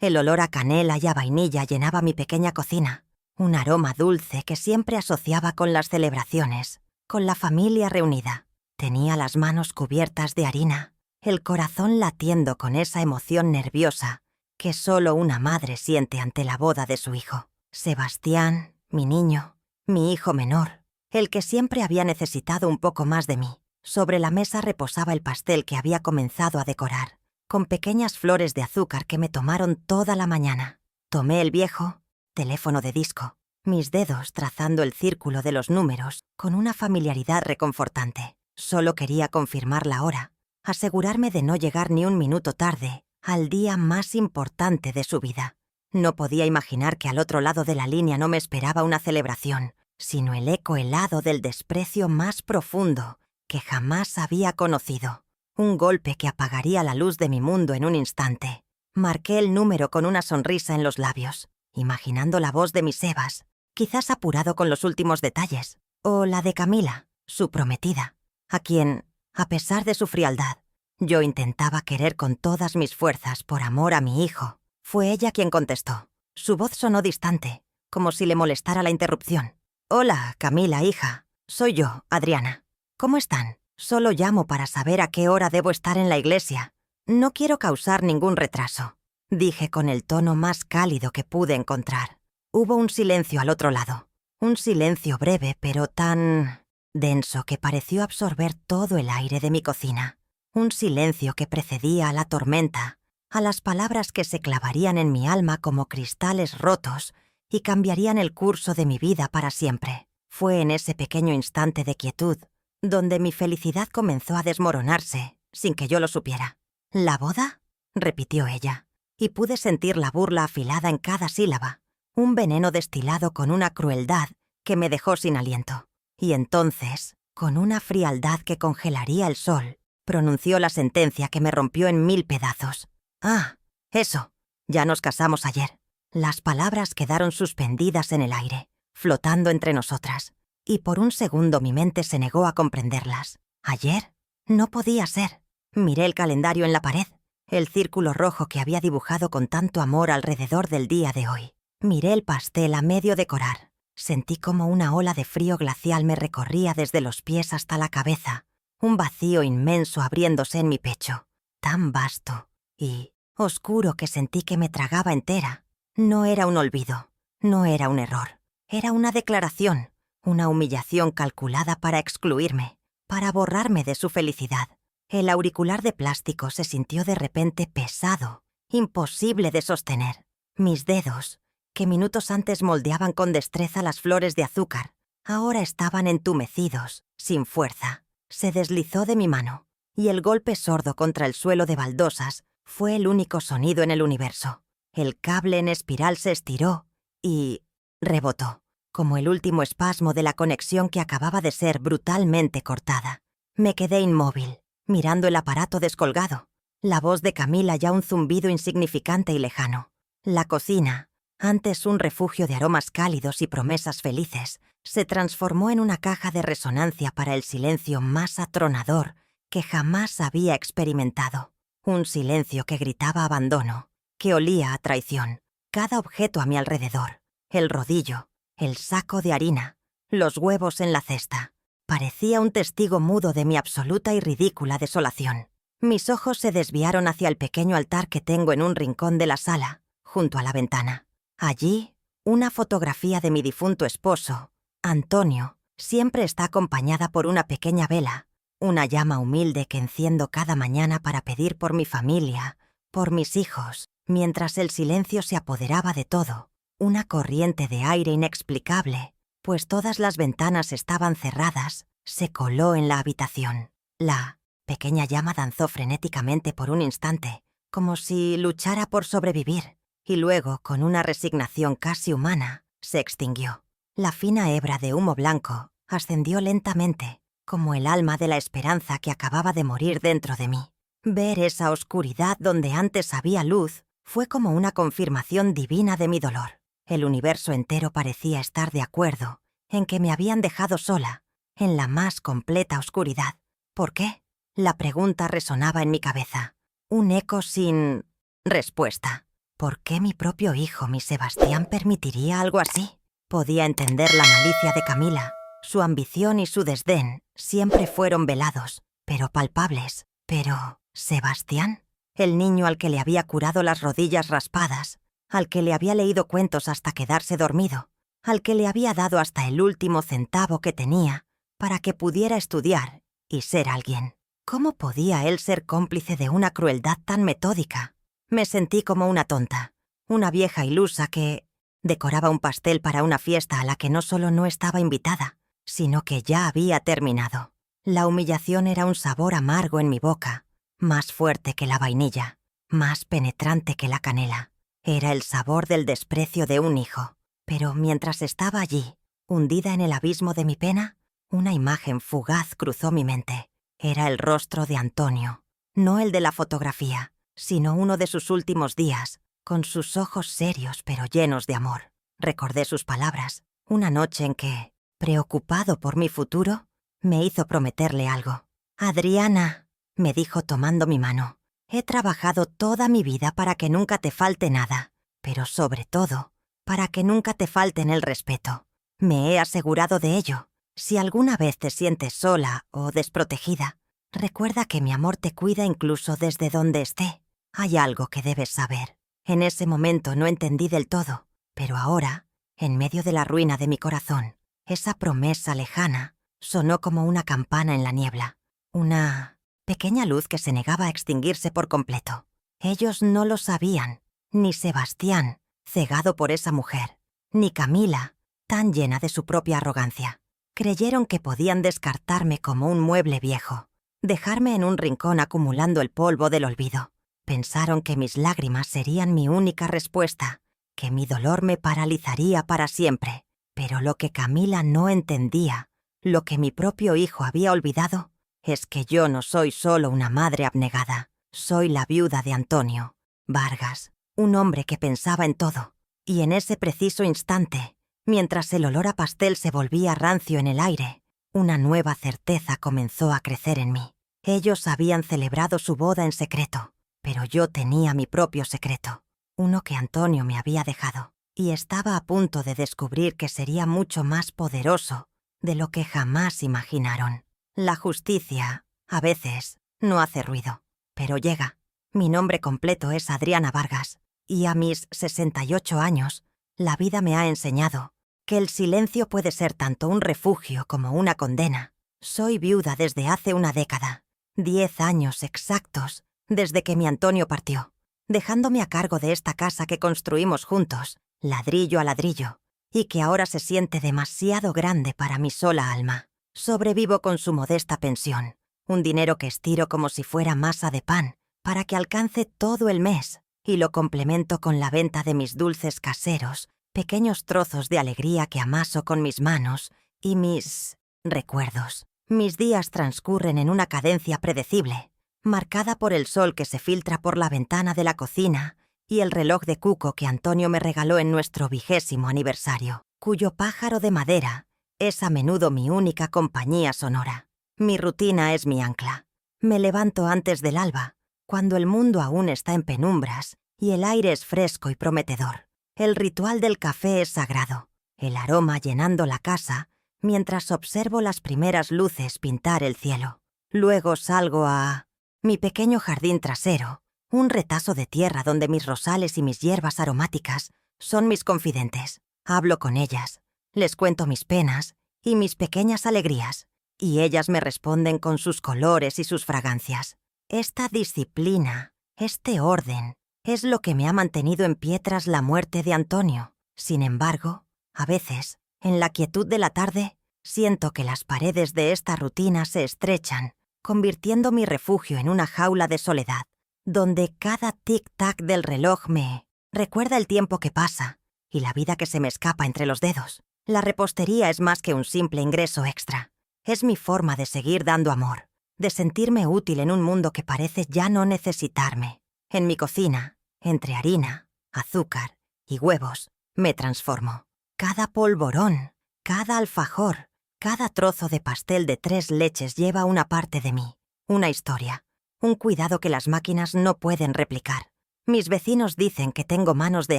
El olor a canela y a vainilla llenaba mi pequeña cocina, un aroma dulce que siempre asociaba con las celebraciones, con la familia reunida. Tenía las manos cubiertas de harina, el corazón latiendo con esa emoción nerviosa que solo una madre siente ante la boda de su hijo. Sebastián, mi niño, mi hijo menor, el que siempre había necesitado un poco más de mí. Sobre la mesa reposaba el pastel que había comenzado a decorar, con pequeñas flores de azúcar que me tomaron toda la mañana. Tomé el viejo teléfono de disco, mis dedos trazando el círculo de los números con una familiaridad reconfortante. Solo quería confirmar la hora, asegurarme de no llegar ni un minuto tarde al día más importante de su vida. No podía imaginar que al otro lado de la línea no me esperaba una celebración, sino el eco helado del desprecio más profundo que jamás había conocido. Un golpe que apagaría la luz de mi mundo en un instante. Marqué el número con una sonrisa en los labios, imaginando la voz de mi Sebas, quizás apurado con los últimos detalles, o la de Camila, su prometida, a quien, a pesar de su frialdad, yo intentaba querer con todas mis fuerzas por amor a mi hijo. Fue ella quien contestó. Su voz sonó distante, como si le molestara la interrupción. «Hola, Camila, hija. Soy yo, Adriana. ¿Cómo están? Solo llamo para saber a qué hora debo estar en la iglesia. No quiero causar ningún retraso», dije con el tono más cálido que pude encontrar. Hubo un silencio al otro lado. Un silencio breve, pero tan denso que pareció absorber todo el aire de mi cocina. Un silencio que precedía a la tormenta, a las palabras que se clavarían en mi alma como cristales rotos y cambiarían el curso de mi vida para siempre. Fue en ese pequeño instante de quietud donde mi felicidad comenzó a desmoronarse, sin que yo lo supiera. «¿La boda?», repitió ella, y pude sentir la burla afilada en cada sílaba, un veneno destilado con una crueldad que me dejó sin aliento. Y entonces, con una frialdad que congelaría el sol, pronunció la sentencia que me rompió en 1000 pedazos. «Ah, eso, ya nos casamos ayer». Las palabras quedaron suspendidas en el aire, flotando entre nosotras, y por un segundo mi mente se negó a comprenderlas. ¿Ayer? No podía ser. Miré el calendario en la pared, el círculo rojo que había dibujado con tanto amor alrededor del día de hoy. Miré el pastel a medio decorar. Sentí como una ola de frío glacial me recorría desde los pies hasta la cabeza, un vacío inmenso abriéndose en mi pecho, tan vasto y oscuro que sentí que me tragaba entera. No era un olvido, no era un error, era una declaración, una humillación calculada para excluirme, para borrarme de su felicidad. El auricular de plástico se sintió de repente pesado, imposible de sostener. Mis dedos, que minutos antes moldeaban con destreza las flores de azúcar, ahora estaban entumecidos, sin fuerza. Se deslizó de mi mano, y el golpe sordo contra el suelo de baldosas fue el único sonido en el universo. El cable en espiral se estiró y rebotó, como el último espasmo de la conexión que acababa de ser brutalmente cortada. Me quedé inmóvil, mirando el aparato descolgado, la voz de Camila ya un zumbido insignificante y lejano. La cocina, antes un refugio de aromas cálidos y promesas felices, se transformó en una caja de resonancia para el silencio más atronador que jamás había experimentado. Un silencio que gritaba abandono, que olía a traición. Cada objeto a mi alrededor, el rodillo, el saco de harina, los huevos en la cesta, parecía un testigo mudo de mi absoluta y ridícula desolación. Mis ojos se desviaron hacia el pequeño altar que tengo en un rincón de la sala, junto a la ventana. Allí, una fotografía de mi difunto esposo, Antonio, siempre está acompañada por una pequeña vela, una llama humilde que enciendo cada mañana para pedir por mi familia, por mis hijos, mientras el silencio se apoderaba de todo. Una corriente de aire inexplicable, pues todas las ventanas estaban cerradas, se coló en la habitación. La pequeña llama danzó frenéticamente por un instante, como si luchara por sobrevivir, y luego, con una resignación casi humana, se extinguió. La fina hebra de humo blanco ascendió lentamente, como el alma de la esperanza que acababa de morir dentro de mí. Ver esa oscuridad donde antes había luz fue como una confirmación divina de mi dolor. El universo entero parecía estar de acuerdo en que me habían dejado sola, en la más completa oscuridad. ¿Por qué? La pregunta resonaba en mi cabeza, un eco sin respuesta. ¿Por qué mi propio hijo, mi Sebastián, permitiría algo así? Podía entender la malicia de Camila. Su ambición y su desdén siempre fueron velados, pero palpables. Pero, ¿Sebastián? El niño al que le había curado las rodillas raspadas, al que le había leído cuentos hasta quedarse dormido, al que le había dado hasta el último centavo que tenía para que pudiera estudiar y ser alguien. ¿Cómo podía él ser cómplice de una crueldad tan metódica? Me sentí como una tonta, una vieja ilusa que decoraba un pastel para una fiesta a la que no solo no estaba invitada, sino que ya había terminado. La humillación era un sabor amargo en mi boca, más fuerte que la vainilla, más penetrante que la canela. Era el sabor del desprecio de un hijo. Pero mientras estaba allí, hundida en el abismo de mi pena, una imagen fugaz cruzó mi mente. Era el rostro de Antonio, no el de la fotografía, sino uno de sus últimos días, con sus ojos serios pero llenos de amor. Recordé sus palabras, una noche en que, preocupado por mi futuro, me hizo prometerle algo. «Adriana», me dijo tomando mi mano, «he trabajado toda mi vida para que nunca te falte nada, pero sobre todo, para que nunca te falten el respeto. Me he asegurado de ello. Si alguna vez te sientes sola o desprotegida, recuerda que mi amor te cuida incluso desde donde esté. Hay algo que debes saber». En ese momento no entendí del todo, pero ahora, en medio de la ruina de mi corazón, esa promesa lejana sonó como una campana en la niebla, una pequeña luz que se negaba a extinguirse por completo. Ellos no lo sabían, ni Sebastián, cegado por esa mujer, ni Camila, tan llena de su propia arrogancia. Creyeron que podían descartarme como un mueble viejo, dejarme en un rincón acumulando el polvo del olvido. Pensaron que mis lágrimas serían mi única respuesta, que mi dolor me paralizaría para siempre. Pero lo que Camila no entendía, lo que mi propio hijo había olvidado, es que yo no soy solo una madre abnegada. Soy la viuda de Antonio Vargas, un hombre que pensaba en todo. Y en ese preciso instante, mientras el olor a pastel se volvía rancio en el aire, una nueva certeza comenzó a crecer en mí. Ellos habían celebrado su boda en secreto, pero yo tenía mi propio secreto, uno que Antonio me había dejado, y estaba a punto de descubrir que sería mucho más poderoso de lo que jamás imaginaron. La justicia, a veces, no hace ruido, pero llega. Mi nombre completo es Adriana Vargas, y a mis 68 años, la vida me ha enseñado que el silencio puede ser tanto un refugio como una condena. Soy viuda desde hace una década, 10 años exactos desde que mi Antonio partió, dejándome a cargo de esta casa que construimos juntos, ladrillo a ladrillo, y que ahora se siente demasiado grande para mi sola alma. Sobrevivo con su modesta pensión, un dinero que estiro como si fuera masa de pan, para que alcance todo el mes, y lo complemento con la venta de mis dulces caseros, pequeños trozos de alegría que amaso con mis manos, y mis recuerdos. Mis días transcurren en una cadencia predecible, marcada por el sol que se filtra por la ventana de la cocina y el reloj de cuco que Antonio me regaló en nuestro 20º aniversario, cuyo pájaro de madera es a menudo mi única compañía sonora. Mi rutina es mi ancla. Me levanto antes del alba, cuando el mundo aún está en penumbras y el aire es fresco y prometedor. El ritual del café es sagrado, el aroma llenando la casa mientras observo las primeras luces pintar el cielo. Luego salgo a mi pequeño jardín trasero, un retazo de tierra donde mis rosales y mis hierbas aromáticas son mis confidentes. Hablo con ellas, les cuento mis penas y mis pequeñas alegrías, y ellas me responden con sus colores y sus fragancias. Esta disciplina, este orden, es lo que me ha mantenido en pie tras la muerte de Antonio. Sin embargo, a veces, en la quietud de la tarde, siento que las paredes de esta rutina se estrechan, convirtiendo mi refugio en una jaula de soledad, donde cada tic-tac del reloj me recuerda el tiempo que pasa y la vida que se me escapa entre los dedos. La repostería es más que un simple ingreso extra. Es mi forma de seguir dando amor, de sentirme útil en un mundo que parece ya no necesitarme. En mi cocina, entre harina, azúcar y huevos, me transformo. Cada polvorón, cada alfajor, cada trozo de pastel de 3 leches lleva una parte de mí, una historia, un cuidado que las máquinas no pueden replicar. Mis vecinos dicen que tengo manos de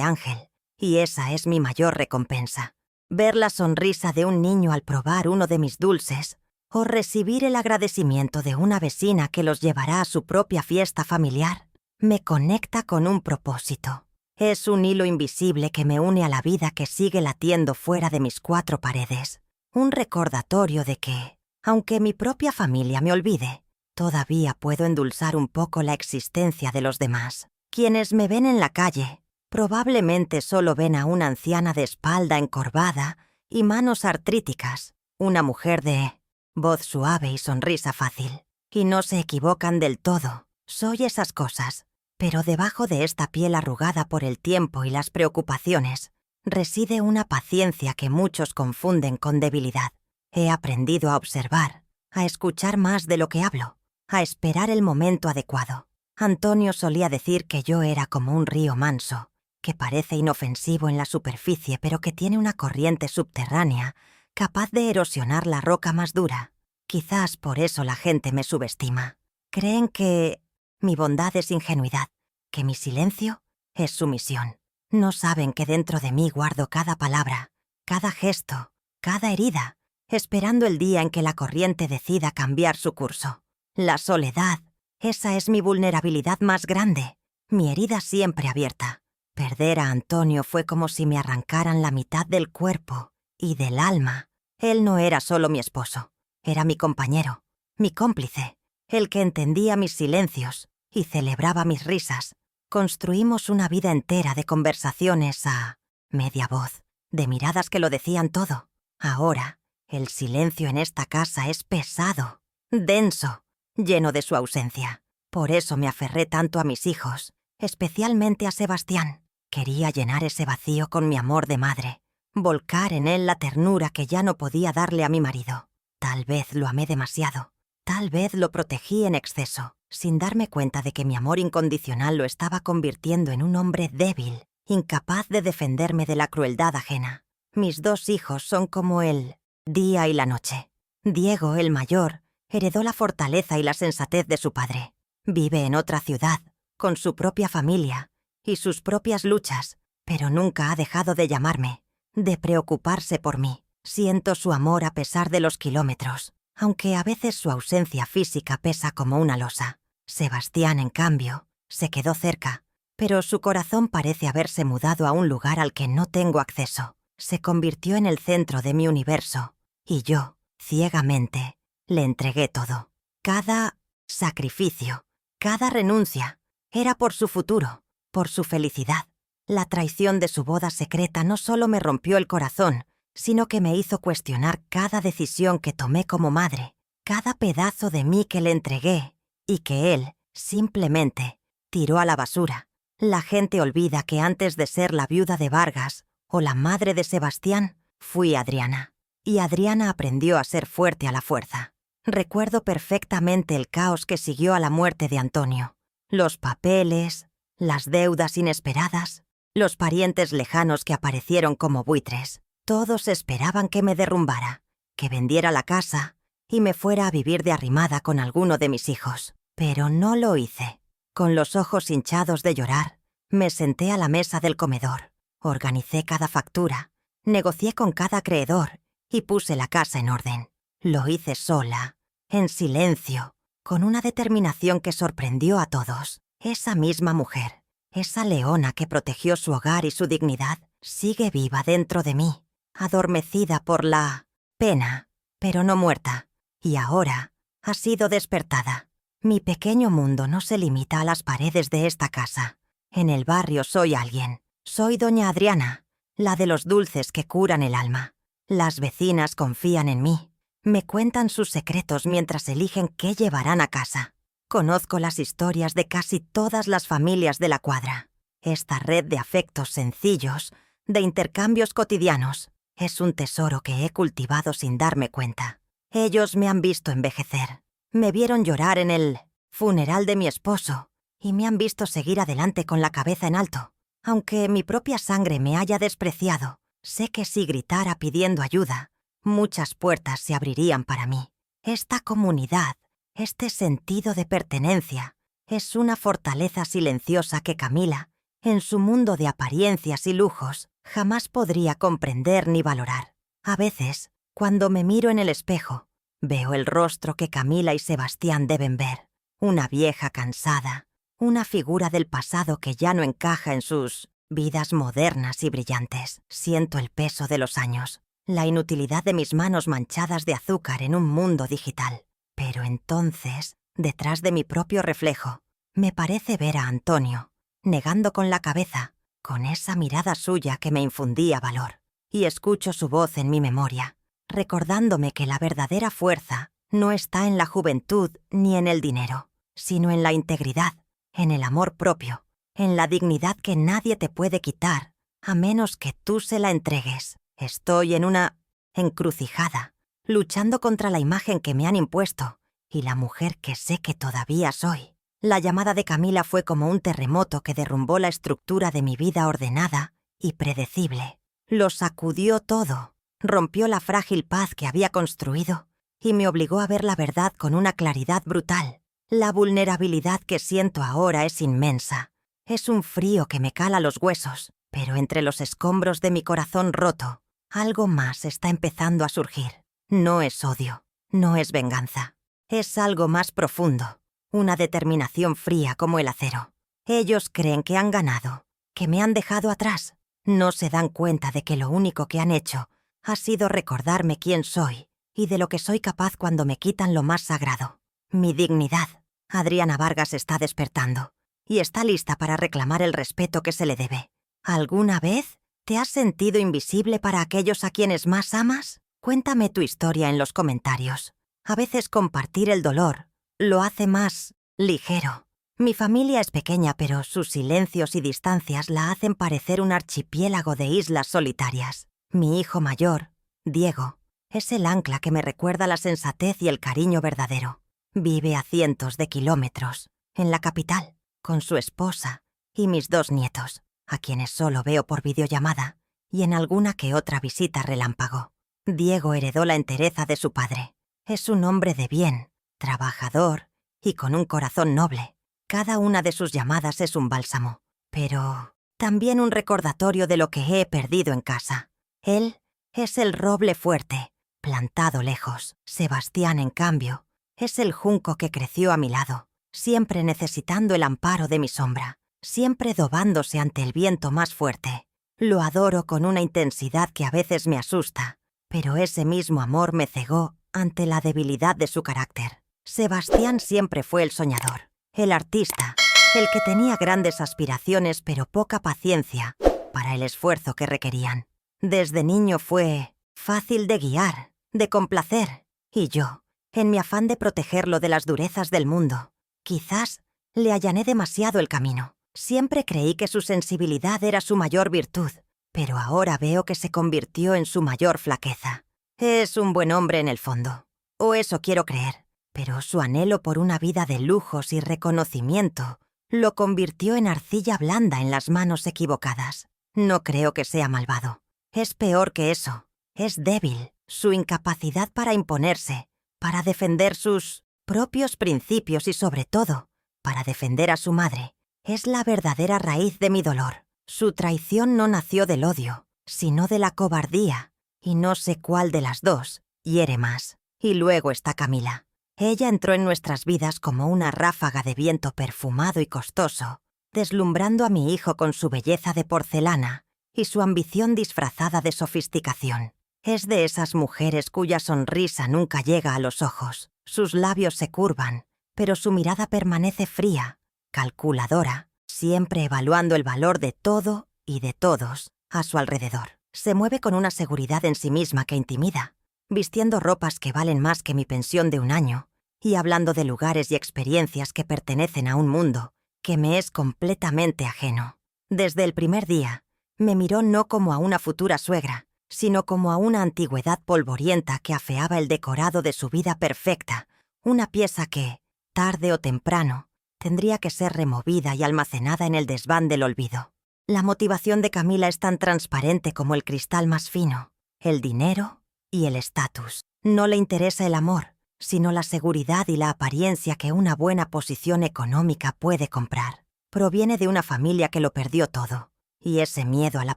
ángel, y esa es mi mayor recompensa. Ver la sonrisa de un niño al probar uno de mis dulces, o recibir el agradecimiento de una vecina que los llevará a su propia fiesta familiar, me conecta con un propósito. Es un hilo invisible que me une a la vida que sigue latiendo fuera de mis cuatro paredes. Un recordatorio de que, aunque mi propia familia me olvide, todavía puedo endulzar un poco la existencia de los demás. Quienes me ven en la calle, probablemente solo ven a una anciana de espalda encorvada y manos artríticas, una mujer de voz suave y sonrisa fácil. Y no se equivocan del todo. Soy esas cosas. Pero debajo de esta piel arrugada por el tiempo y las preocupaciones, reside una paciencia que muchos confunden con debilidad. He aprendido a observar, a escuchar más de lo que hablo, a esperar el momento adecuado. Antonio solía decir que yo era como un río manso, que parece inofensivo en la superficie pero que tiene una corriente subterránea capaz de erosionar la roca más dura. Quizás por eso la gente me subestima. Creen que mi bondad es ingenuidad, que mi silencio es sumisión. No saben que dentro de mí guardo cada palabra, cada gesto, cada herida, esperando el día en que la corriente decida cambiar su curso. La soledad, esa es mi vulnerabilidad más grande, mi herida siempre abierta. Perder a Antonio fue como si me arrancaran la mitad del cuerpo y del alma. Él no era solo mi esposo, era mi compañero, mi cómplice, el que entendía mis silencios y celebraba mis risas. Construimos una vida entera de conversaciones a media voz, de miradas que lo decían todo. Ahora, el silencio en esta casa es pesado, denso, lleno de su ausencia. Por eso me aferré tanto a mis hijos, especialmente a Sebastián. Quería llenar ese vacío con mi amor de madre, volcar en él la ternura que ya no podía darle a mi marido. Tal vez lo amé demasiado, tal vez lo protegí en exceso, sin darme cuenta de que mi amor incondicional lo estaba convirtiendo en un hombre débil, incapaz de defenderme de la crueldad ajena. Mis dos hijos son como el día y la noche. Diego, el mayor, heredó la fortaleza y la sensatez de su padre. Vive en otra ciudad, con su propia familia y sus propias luchas, pero nunca ha dejado de llamarme, de preocuparse por mí. Siento su amor a pesar de los kilómetros, aunque a veces su ausencia física pesa como una losa. Sebastián, en cambio, se quedó cerca, pero su corazón parece haberse mudado a un lugar al que no tengo acceso. Se convirtió en el centro de mi universo, y yo, ciegamente, le entregué todo. Cada sacrificio, cada renuncia, era por su futuro, por su felicidad. La traición de su boda secreta no solo me rompió el corazón, sino que me hizo cuestionar cada decisión que tomé como madre, cada pedazo de mí que le entregué y que él, simplemente, tiró a la basura. La gente olvida que antes de ser la viuda de Vargas o la madre de Sebastián, fui Adriana. Y Adriana aprendió a ser fuerte a la fuerza. Recuerdo perfectamente el caos que siguió a la muerte de Antonio. Los papeles, las deudas inesperadas, los parientes lejanos que aparecieron como buitres. Todos esperaban que me derrumbara, que vendiera la casa y me fuera a vivir de arrimada con alguno de mis hijos. Pero no lo hice. Con los ojos hinchados de llorar, me senté a la mesa del comedor, organicé cada factura, negocié con cada acreedor y puse la casa en orden. Lo hice sola, en silencio, con una determinación que sorprendió a todos. Esa misma mujer, esa leona que protegió su hogar y su dignidad, sigue viva dentro de mí, adormecida por la pena, pero no muerta, y ahora ha sido despertada. Mi pequeño mundo no se limita a las paredes de esta casa. En el barrio soy alguien. Soy doña Adriana, la de los dulces que curan el alma. Las vecinas confían en mí. Me cuentan sus secretos mientras eligen qué llevarán a casa. Conozco las historias de casi todas las familias de la cuadra. Esta red de afectos sencillos, de intercambios cotidianos, es un tesoro que he cultivado sin darme cuenta. Ellos me han visto envejecer. Me vieron llorar en el funeral de mi esposo y me han visto seguir adelante con la cabeza en alto. Aunque mi propia sangre me haya despreciado, sé que si gritara pidiendo ayuda, muchas puertas se abrirían para mí. Esta comunidad, este sentido de pertenencia, Es una fortaleza silenciosa que Camila, en su mundo de apariencias y lujos, jamás podría comprender ni valorar. A veces, cuando me miro en el espejo, veo el rostro que Camila y Sebastián deben ver. Una vieja cansada, una figura del pasado que ya no encaja en sus vidas modernas y brillantes. Siento el peso de los años, la inutilidad de mis manos manchadas de azúcar en un mundo digital. Pero entonces, detrás de mi propio reflejo, me parece ver a Antonio, negando con la cabeza, con esa mirada suya que me infundía valor. Y escucho su voz en mi memoria, recordándome que la verdadera fuerza no está en la juventud ni en el dinero, sino en la integridad, en el amor propio, en la dignidad que nadie te puede quitar, a menos que tú se la entregues. Estoy en una encrucijada, luchando contra la imagen que me han impuesto y la mujer que sé que todavía soy. La llamada de Camila fue como un terremoto que derrumbó la estructura de mi vida ordenada y predecible. Lo sacudió todo, rompió la frágil paz que había construido y me obligó a ver la verdad con una claridad brutal. La vulnerabilidad que siento ahora es inmensa. Es un frío que me cala los huesos, pero entre los escombros de mi corazón roto, algo más está empezando a surgir. No es odio, no es venganza. Es algo más profundo, una determinación fría como el acero. Ellos creen que han ganado, que me han dejado atrás. No se dan cuenta de que lo único que han hecho ha sido recordarme quién soy y de lo que soy capaz cuando me quitan lo más sagrado, mi dignidad. Adriana Vargas está despertando y está lista para reclamar el respeto que se le debe. ¿Alguna vez te has sentido invisible para aquellos a quienes más amas? Cuéntame tu historia en los comentarios. A veces compartir el dolor lo hace más ligero. Mi familia es pequeña, pero sus silencios y distancias la hacen parecer un archipiélago de islas solitarias. Mi hijo mayor, Diego, es el ancla que me recuerda la sensatez y el cariño verdadero. Vive a cientos de kilómetros, en la capital, con su esposa y mis 2 nietos, a quienes solo veo por videollamada y en alguna que otra visita relámpago. Diego heredó la entereza de su padre. Es un hombre de bien, trabajador y con un corazón noble. Cada una de sus llamadas es un bálsamo, pero también un recordatorio de lo que he perdido en casa. Él es el roble fuerte, plantado lejos. Sebastián, en cambio, es el junco que creció a mi lado, siempre necesitando el amparo de mi sombra, siempre dobándose ante el viento más fuerte. Lo adoro con una intensidad que a veces me asusta, pero ese mismo amor me cegó ante la debilidad de su carácter. Sebastián siempre fue el soñador, el artista, el que tenía grandes aspiraciones pero poca paciencia para el esfuerzo que requerían. Desde niño fue fácil de guiar, de complacer, y yo, en mi afán de protegerlo de las durezas del mundo, quizás le allané demasiado el camino. Siempre creí que su sensibilidad era su mayor virtud, pero ahora veo que se convirtió en su mayor flaqueza. Es un buen hombre en el fondo, o eso quiero creer, pero su anhelo por una vida de lujos y reconocimiento lo convirtió en arcilla blanda en las manos equivocadas. No creo que sea malvado. Es peor que eso. Es débil. Su incapacidad para imponerse, para defender sus propios principios y, sobre todo, para defender a su madre, es la verdadera raíz de mi dolor. Su traición no nació del odio, sino de la cobardía, y no sé cuál de las dos hiere más. Y luego está Camila. Ella entró en nuestras vidas como una ráfaga de viento perfumado y costoso, deslumbrando a mi hijo con su belleza de porcelana y su ambición disfrazada de sofisticación. Es de esas mujeres cuya sonrisa nunca llega a los ojos. Sus labios se curvan, pero su mirada permanece fría, calculadora, siempre evaluando el valor de todo y de todos a su alrededor. Se mueve con una seguridad en sí misma que intimida, vistiendo ropas que valen más que mi pensión de un año y hablando de lugares y experiencias que pertenecen a un mundo que me es completamente ajeno. Desde el primer día, me miró no como a una futura suegra, sino como a una antigüedad polvorienta que afeaba el decorado de su vida perfecta, una pieza que, tarde o temprano, tendría que ser removida y almacenada en el desván del olvido. La motivación de Camila es tan transparente como el cristal más fino, el dinero y el estatus. No le interesa el amor, sino la seguridad y la apariencia que una buena posición económica puede comprar. Proviene de una familia que lo perdió todo, y ese miedo a la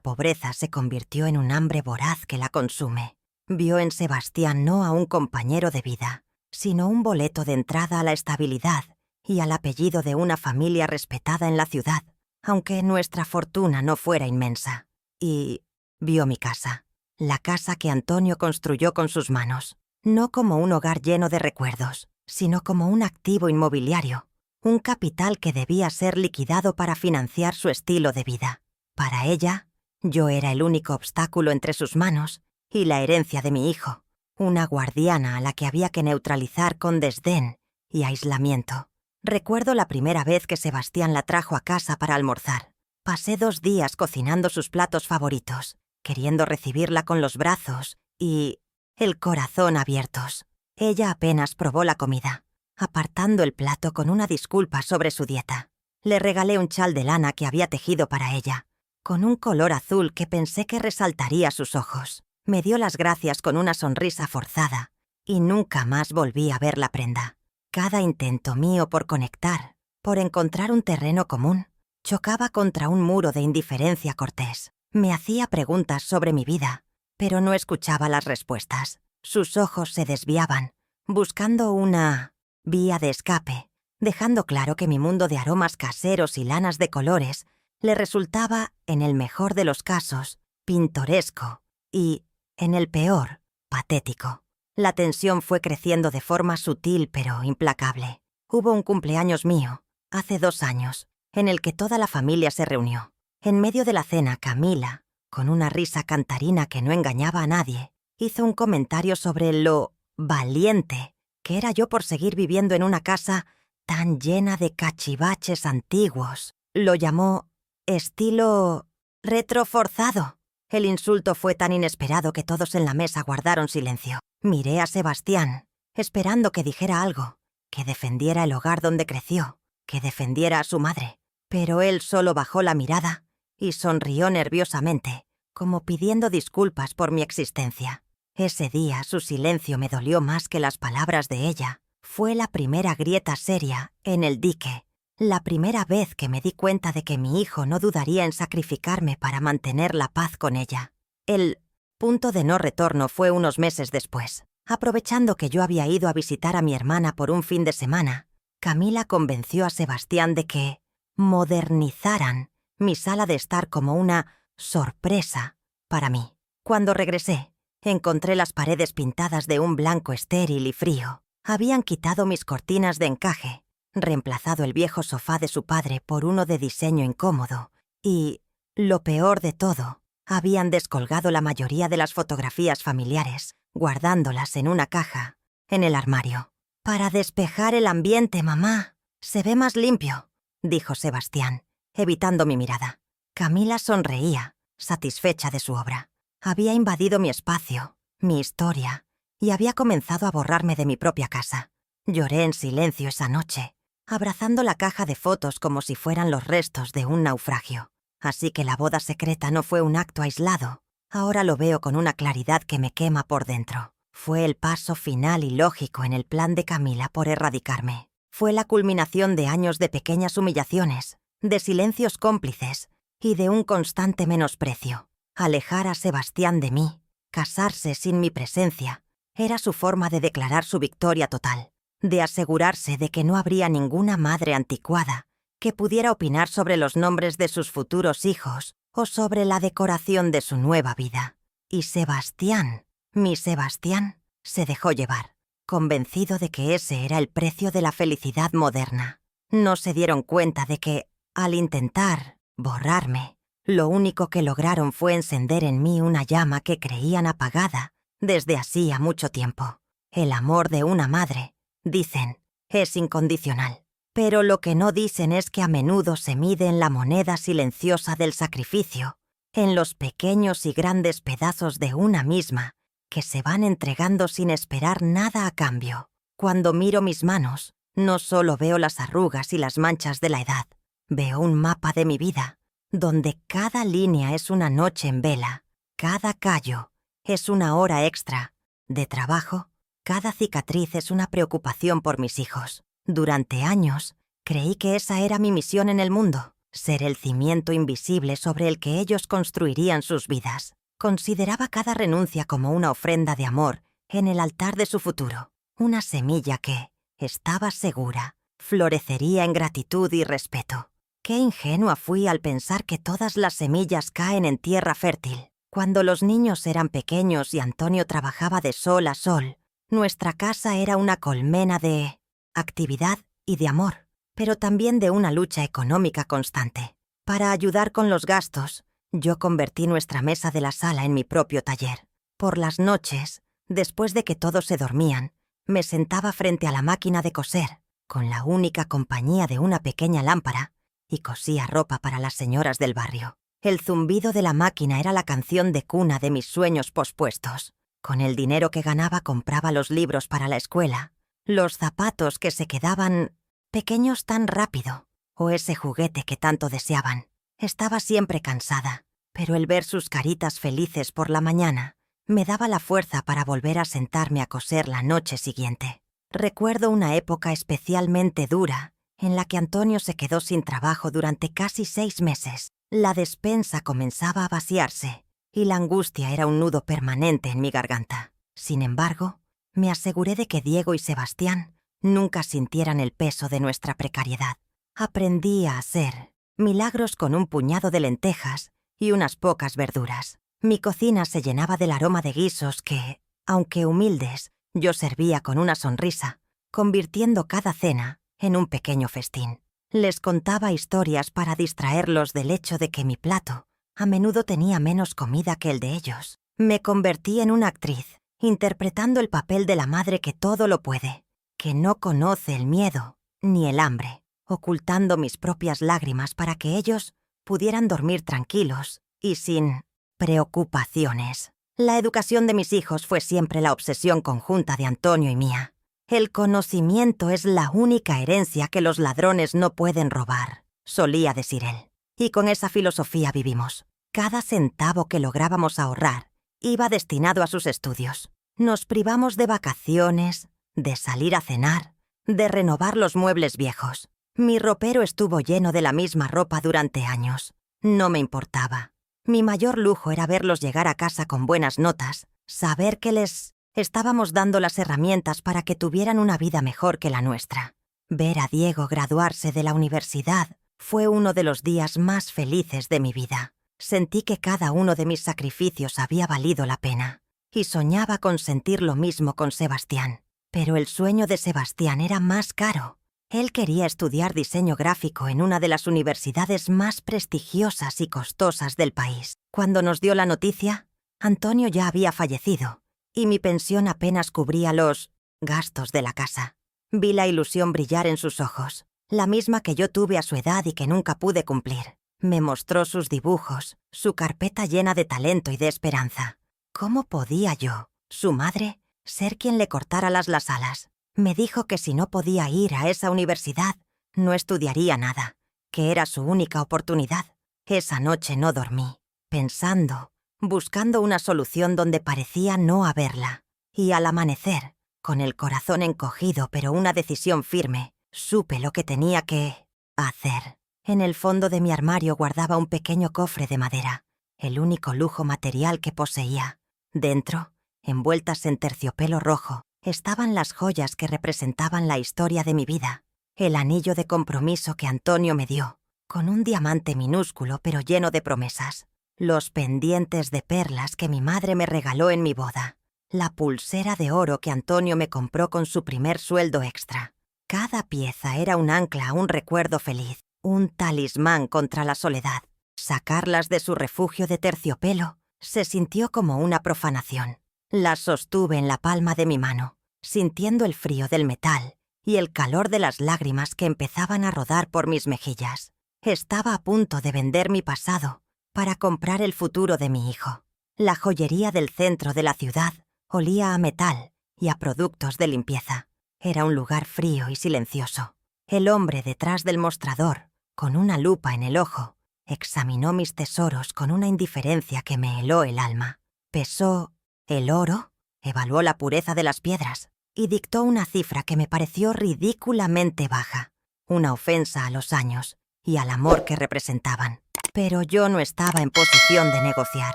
pobreza se convirtió en un hambre voraz que la consume. Vio en Sebastián no a un compañero de vida, sino un boleto de entrada a la estabilidad y al apellido de una familia respetada en la ciudad, aunque nuestra fortuna no fuera inmensa. Y vio mi casa, la casa que Antonio construyó con sus manos, no como un hogar lleno de recuerdos, sino como un activo inmobiliario, un capital que debía ser liquidado para financiar su estilo de vida. Para ella, yo era el único obstáculo entre sus manos y la herencia de mi hijo, una guardiana a la que había que neutralizar con desdén y aislamiento. Recuerdo la primera vez que Sebastián la trajo a casa para almorzar. Pasé 2 días cocinando sus platos favoritos, queriendo recibirla con los brazos y el corazón abiertos. Ella apenas probó la comida, apartando el plato con una disculpa sobre su dieta. Le regalé un chal de lana que había tejido para ella, con un color azul que pensé que resaltaría sus ojos. Me dio las gracias con una sonrisa forzada y nunca más volví a ver la prenda. Cada intento mío por conectar, por encontrar un terreno común, chocaba contra un muro de indiferencia cortés. Me hacía preguntas sobre mi vida, pero no escuchaba las respuestas. Sus ojos se desviaban, buscando una vía de escape, dejando claro que mi mundo de aromas caseros y lanas de colores le resultaba, en el mejor de los casos, pintoresco y, en el peor, patético. La tensión fue creciendo de forma sutil pero implacable. Hubo un cumpleaños mío, hace 2 años, en el que toda la familia se reunió. En medio de la cena, Camila, con una risa cantarina que no engañaba a nadie, hizo un comentario sobre lo valiente que era yo por seguir viviendo en una casa tan llena de cachivaches antiguos. Lo llamó estilo retroforzado. El insulto fue tan inesperado que todos en la mesa guardaron silencio. Miré a Sebastián, esperando que dijera algo, que defendiera el hogar donde creció, que defendiera a su madre. Pero él solo bajó la mirada y sonrió nerviosamente, como pidiendo disculpas por mi existencia. Ese día su silencio me dolió más que las palabras de ella. Fue la primera grieta seria en el dique, la primera vez que me di cuenta de que mi hijo no dudaría en sacrificarme para mantener la paz con ella. El punto de no retorno fue unos meses después. Aprovechando que yo había ido a visitar a mi hermana por un fin de semana, Camila convenció a Sebastián de que modernizaran mi sala de estar como una sorpresa para mí. Cuando regresé, encontré las paredes pintadas de un blanco estéril y frío. Habían quitado mis cortinas de encaje, reemplazado el viejo sofá de su padre por uno de diseño incómodo y, lo peor de todo, habían descolgado la mayoría de las fotografías familiares, guardándolas en una caja, en el armario. «Para despejar el ambiente, mamá. Se ve más limpio», dijo Sebastián, evitando mi mirada. Camila sonreía, satisfecha de su obra. Había invadido mi espacio, mi historia, y había comenzado a borrarme de mi propia casa. Lloré en silencio esa noche, abrazando la caja de fotos como si fueran los restos de un naufragio. Así que la boda secreta no fue un acto aislado. Ahora lo veo con una claridad que me quema por dentro. Fue el paso final y lógico en el plan de Camila por erradicarme. Fue la culminación de años de pequeñas humillaciones, de silencios cómplices y de un constante menosprecio. Alejar a Sebastián de mí, casarse sin mi presencia, era su forma de declarar su victoria total, de asegurarse de que no habría ninguna madre anticuada que pudiera opinar sobre los nombres de sus futuros hijos o sobre la decoración de su nueva vida. Y Sebastián, mi Sebastián, se dejó llevar, convencido de que ese era el precio de la felicidad moderna. No se dieron cuenta de que, al intentar borrarme, lo único que lograron fue encender en mí una llama que creían apagada desde hacía mucho tiempo. El amor de una madre, dicen, es incondicional. Pero lo que no dicen es que a menudo se mide en la moneda silenciosa del sacrificio, en los pequeños y grandes pedazos de una misma que se van entregando sin esperar nada a cambio. Cuando miro mis manos, no solo veo las arrugas y las manchas de la edad, veo un mapa de mi vida, donde cada línea es una noche en vela, cada callo es una hora extra de trabajo Cada cicatriz es una preocupación por mis hijos. Durante años, creí que esa era mi misión en el mundo, ser el cimiento invisible sobre el que ellos construirían sus vidas. Consideraba cada renuncia como una ofrenda de amor en el altar de su futuro, una semilla que, estaba segura, florecería en gratitud y respeto. Qué ingenua fui al pensar que todas las semillas caen en tierra fértil. Cuando los niños eran pequeños y Antonio trabajaba de sol a sol, nuestra casa era una colmena de actividad y de amor, pero también de una lucha económica constante. Para ayudar con los gastos, yo convertí nuestra mesa de la sala en mi propio taller. Por las noches, después de que todos se dormían, me sentaba frente a la máquina de coser, con la única compañía de una pequeña lámpara, y cosía ropa para las señoras del barrio. El zumbido de la máquina era la canción de cuna de mis sueños pospuestos. Con el dinero que ganaba compraba los libros para la escuela, los zapatos que se quedaban pequeños tan rápido, o ese juguete que tanto deseaban. Estaba siempre cansada, pero el ver sus caritas felices por la mañana me daba la fuerza para volver a sentarme a coser la noche siguiente. Recuerdo una época especialmente dura en la que Antonio se quedó sin trabajo durante casi 6 meses. La despensa comenzaba a vaciarse y la angustia era un nudo permanente en mi garganta. Sin embargo, me aseguré de que Diego y Sebastián nunca sintieran el peso de nuestra precariedad. Aprendí a hacer milagros con un puñado de lentejas y unas pocas verduras. Mi cocina se llenaba del aroma de guisos que, aunque humildes, yo servía con una sonrisa, convirtiendo cada cena en un pequeño festín. Les contaba historias para distraerlos del hecho de que mi plato a menudo tenía menos comida que el de ellos. Me convertí en una actriz, interpretando el papel de la madre que todo lo puede, que no conoce el miedo ni el hambre, ocultando mis propias lágrimas para que ellos pudieran dormir tranquilos y sin preocupaciones. La educación de mis hijos fue siempre la obsesión conjunta de Antonio y mía. El conocimiento es la única herencia que los ladrones no pueden robar, solía decir él. Y con esa filosofía vivimos. Cada centavo que lográbamos ahorrar iba destinado a sus estudios. Nos privamos de vacaciones, de salir a cenar, de renovar los muebles viejos. Mi ropero estuvo lleno de la misma ropa durante años. No me importaba. Mi mayor lujo era verlos llegar a casa con buenas notas, saber que les estábamos dando las herramientas para que tuvieran una vida mejor que la nuestra. Ver a Diego graduarse de la universidad fue uno de los días más felices de mi vida. Sentí que cada uno de mis sacrificios había valido la pena, y soñaba con sentir lo mismo con Sebastián. Pero el sueño de Sebastián era más caro. Él quería estudiar diseño gráfico en una de las universidades más prestigiosas y costosas del país. Cuando nos dio la noticia, Antonio ya había fallecido, y mi pensión apenas cubría los gastos de la casa. Vi la ilusión brillar en sus ojos, la misma que yo tuve a su edad y que nunca pude cumplir. Me mostró sus dibujos, su carpeta llena de talento y de esperanza. ¿Cómo podía yo, su madre, ser quien le cortara las alas? Me dijo que si no podía ir a esa universidad, no estudiaría nada, que era su única oportunidad. Esa noche no dormí, pensando, buscando una solución donde parecía no haberla. Y al amanecer, con el corazón encogido pero una decisión firme, supe lo que tenía que hacer. En el fondo de mi armario guardaba un pequeño cofre de madera, el único lujo material que poseía. Dentro, envueltas en terciopelo rojo, estaban las joyas que representaban la historia de mi vida. El anillo de compromiso que Antonio me dio, con un diamante minúsculo pero lleno de promesas. Los pendientes de perlas que mi madre me regaló en mi boda. La pulsera de oro que Antonio me compró con su primer sueldo extra. Cada pieza era un ancla a un recuerdo feliz, un talismán contra la soledad. Sacarlas de su refugio de terciopelo se sintió como una profanación. Las sostuve en la palma de mi mano, sintiendo el frío del metal y el calor de las lágrimas que empezaban a rodar por mis mejillas. Estaba a punto de vender mi pasado para comprar el futuro de mi hijo. La joyería del centro de la ciudad olía a metal y a productos de limpieza. Era un lugar frío y silencioso. El hombre detrás del mostrador, con una lupa en el ojo, examinó mis tesoros con una indiferencia que me heló el alma. Pesó el oro, evaluó la pureza de las piedras. y dictó una cifra que me pareció ridículamente baja, una ofensa a los años y al amor que representaban. Pero yo no estaba en posición de negociar.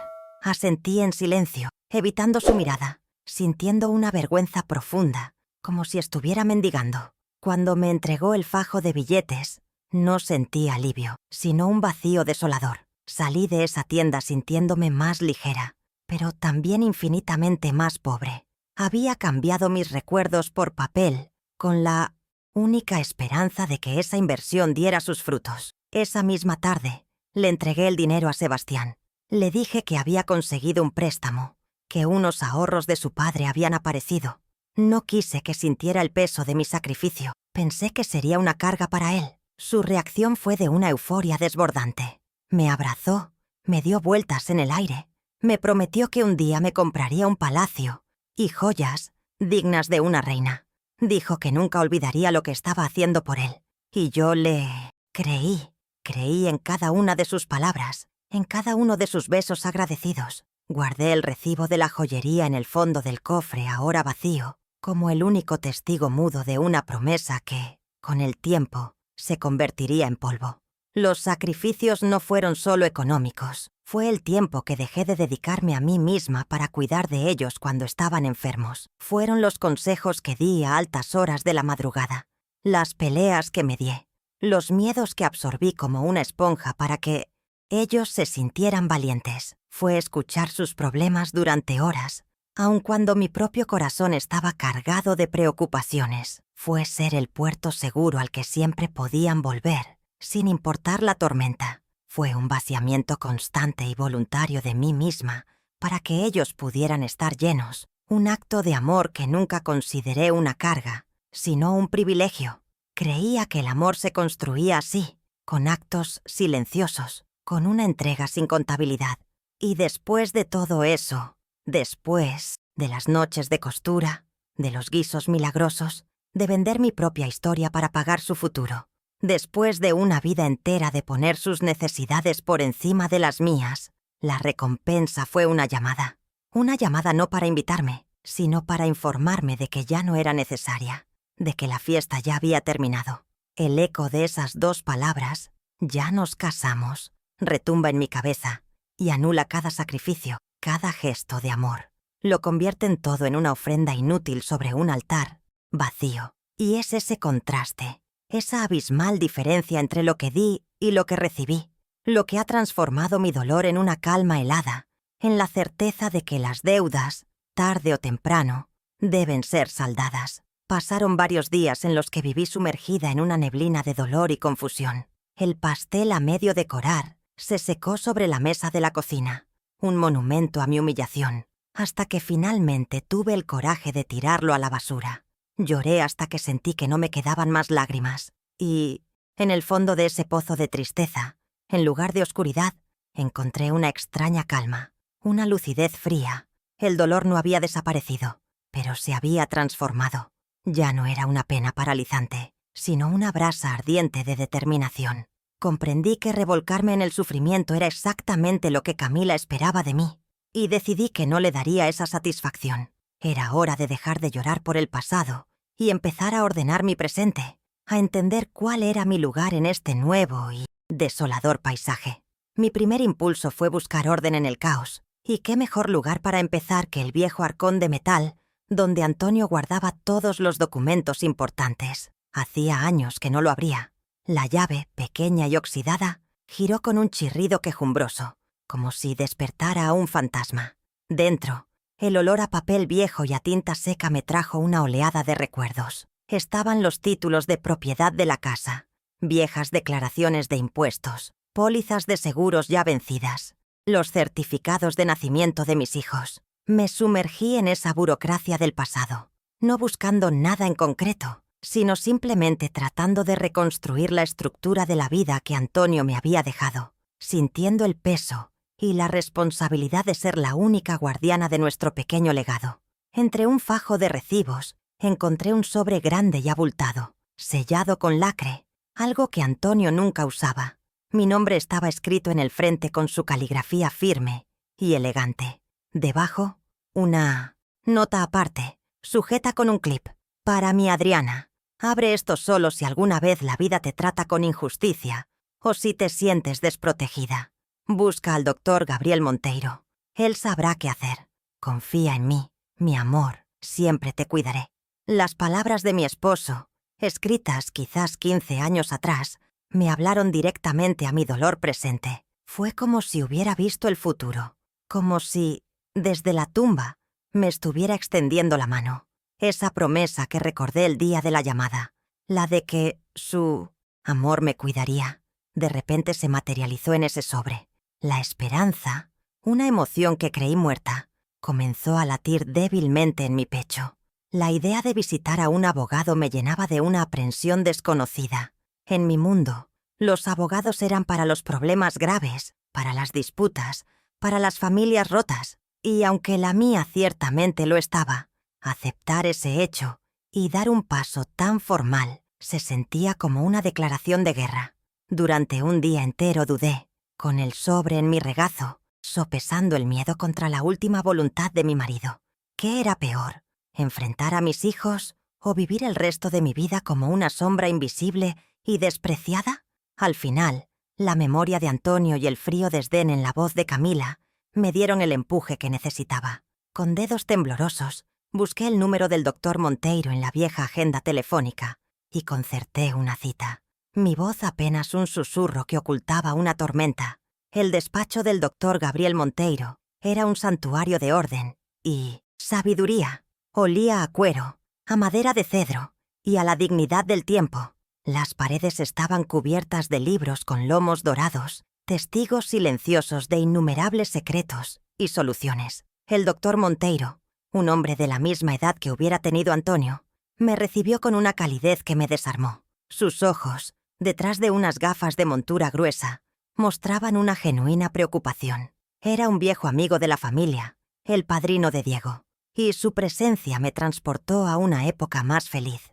Asentí en silencio, evitando su mirada, sintiendo una vergüenza profunda, como si estuviera mendigando. Cuando me entregó el fajo de billetes, no sentí alivio, sino un vacío desolador. Salí de esa tienda sintiéndome más ligera, pero también infinitamente más pobre. Había cambiado mis recuerdos por papel, con la única esperanza de que esa inversión diera sus frutos. Esa misma tarde, le entregué el dinero a Sebastián. Le dije que había conseguido un préstamo, que unos ahorros de su padre habían aparecido. No quise que sintiera el peso de mi sacrificio. Pensé que sería una carga para él. Su reacción fue de una euforia desbordante. Me abrazó, me dio vueltas en el aire. Me prometió que un día me compraría un palacio y joyas dignas de una reina. Dijo que nunca olvidaría lo que estaba haciendo por él. Y yo le creí. Creí en cada una de sus palabras, en cada uno de sus besos agradecidos. Guardé el recibo de la joyería en el fondo del cofre, ahora vacío, como el único testigo mudo de una promesa que, con el tiempo, se convertiría en polvo. Los sacrificios no fueron solo económicos. Fue el tiempo que dejé de dedicarme a mí misma para cuidar de ellos cuando estaban enfermos. Fueron los consejos que di a altas horas de la madrugada. Las peleas que medié. Los miedos que absorbí como una esponja para que ellos se sintieran valientes. Fue escuchar sus problemas durante horas, aun cuando mi propio corazón estaba cargado de preocupaciones. Fue ser el puerto seguro al que siempre podían volver, sin importar la tormenta. Fue un vaciamiento constante y voluntario de mí misma para que ellos pudieran estar llenos. Un acto de amor que nunca consideré una carga, sino un privilegio. Creía que el amor se construía así, con actos silenciosos, con una entrega sin contabilidad. Y después de todo eso, después de las noches de costura, de los guisos milagrosos, de vender mi propia historia para pagar su futuro, después de una vida entera de poner sus necesidades por encima de las mías, la recompensa fue una llamada. Una llamada no para invitarme, sino para informarme de que ya no era necesaria, de que la fiesta ya había terminado. El eco de esas dos palabras, ya nos casamos, retumba en mi cabeza y anula cada sacrificio, cada gesto de amor. Lo convierten todo en una ofrenda inútil sobre un altar vacío. Y es ese contraste, esa abismal diferencia entre lo que di y lo que recibí, lo que ha transformado mi dolor en una calma helada, en la certeza de que las deudas, tarde o temprano, deben ser saldadas. Pasaron varios días en los que viví sumergida en una neblina de dolor y confusión. El pastel a medio decorar se secó sobre la mesa de la cocina, un monumento a mi humillación, hasta que finalmente tuve el coraje de tirarlo a la basura. Lloré hasta que sentí que no me quedaban más lágrimas, y, en el fondo de ese pozo de tristeza, en lugar de oscuridad, encontré una extraña calma, una lucidez fría. El dolor no había desaparecido, pero se había transformado. Ya no era una pena paralizante, sino una brasa ardiente de determinación. Comprendí que revolcarme en el sufrimiento era exactamente lo que Camila esperaba de mí, y decidí que no le daría esa satisfacción. Era hora de dejar de llorar por el pasado y empezar a ordenar mi presente, a entender cuál era mi lugar en este nuevo y desolador paisaje. Mi primer impulso fue buscar orden en el caos, y qué mejor lugar para empezar que el viejo arcón de metal donde Antonio guardaba todos los documentos importantes. Hacía años que no lo abría. La llave, pequeña y oxidada, giró con un chirrido quejumbroso, como si despertara a un fantasma. Dentro, el olor a papel viejo y a tinta seca me trajo una oleada de recuerdos. Estaban los títulos de propiedad de la casa, viejas declaraciones de impuestos, pólizas de seguros ya vencidas, los certificados de nacimiento de mis hijos. Me sumergí en esa burocracia del pasado, no buscando nada en concreto, sino simplemente tratando de reconstruir la estructura de la vida que Antonio me había dejado, sintiendo el peso y la responsabilidad de ser la única guardiana de nuestro pequeño legado. Entre un fajo de recibos, encontré un sobre grande y abultado, sellado con lacre, algo que Antonio nunca usaba. Mi nombre estaba escrito en el frente con su caligrafía firme y elegante. Debajo, una nota aparte, sujeta con un clip. Para mi Adriana, abre esto solo si alguna vez la vida te trata con injusticia o si te sientes desprotegida. Busca al doctor Gabriel Monteiro. Él sabrá qué hacer. Confía en mí, mi amor, siempre te cuidaré. Las palabras de mi esposo, escritas quizás 15 años atrás, me hablaron directamente a mi dolor presente. Fue como si hubiera visto el futuro, como si, desde la tumba, me estuviera extendiendo la mano. Esa promesa que recordé el día de la llamada, la de que su amor me cuidaría, de repente se materializó en ese sobre. La esperanza, una emoción que creí muerta, comenzó a latir débilmente en mi pecho. La idea de visitar a un abogado me llenaba de una aprensión desconocida. En mi mundo, los abogados eran para los problemas graves, para las disputas, para las familias rotas, y aunque la mía ciertamente lo estaba, aceptar ese hecho y dar un paso tan formal se sentía como una declaración de guerra. Durante un día entero dudé, con el sobre en mi regazo, sopesando el miedo contra la última voluntad de mi marido. ¿Qué era peor? ¿Enfrentar a mis hijos o vivir el resto de mi vida como una sombra invisible y despreciada? Al final, la memoria de Antonio y el frío desdén en la voz de Camila me dieron el empuje que necesitaba. Con dedos temblorosos, busqué el número del doctor Monteiro en la vieja agenda telefónica y concerté una cita. Mi voz apenas un susurro que ocultaba una tormenta. El despacho del doctor Gabriel Monteiro era un santuario de orden y sabiduría. Olía a cuero, a madera de cedro y a la dignidad del tiempo. Las paredes estaban cubiertas de libros con lomos dorados, testigos silenciosos de innumerables secretos y soluciones. El doctor Monteiro, un hombre de la misma edad que hubiera tenido Antonio, me recibió con una calidez que me desarmó. Sus ojos, detrás de unas gafas de montura gruesa, mostraban una genuina preocupación. Era un viejo amigo de la familia, el padrino de Diego, y su presencia me transportó a una época más feliz.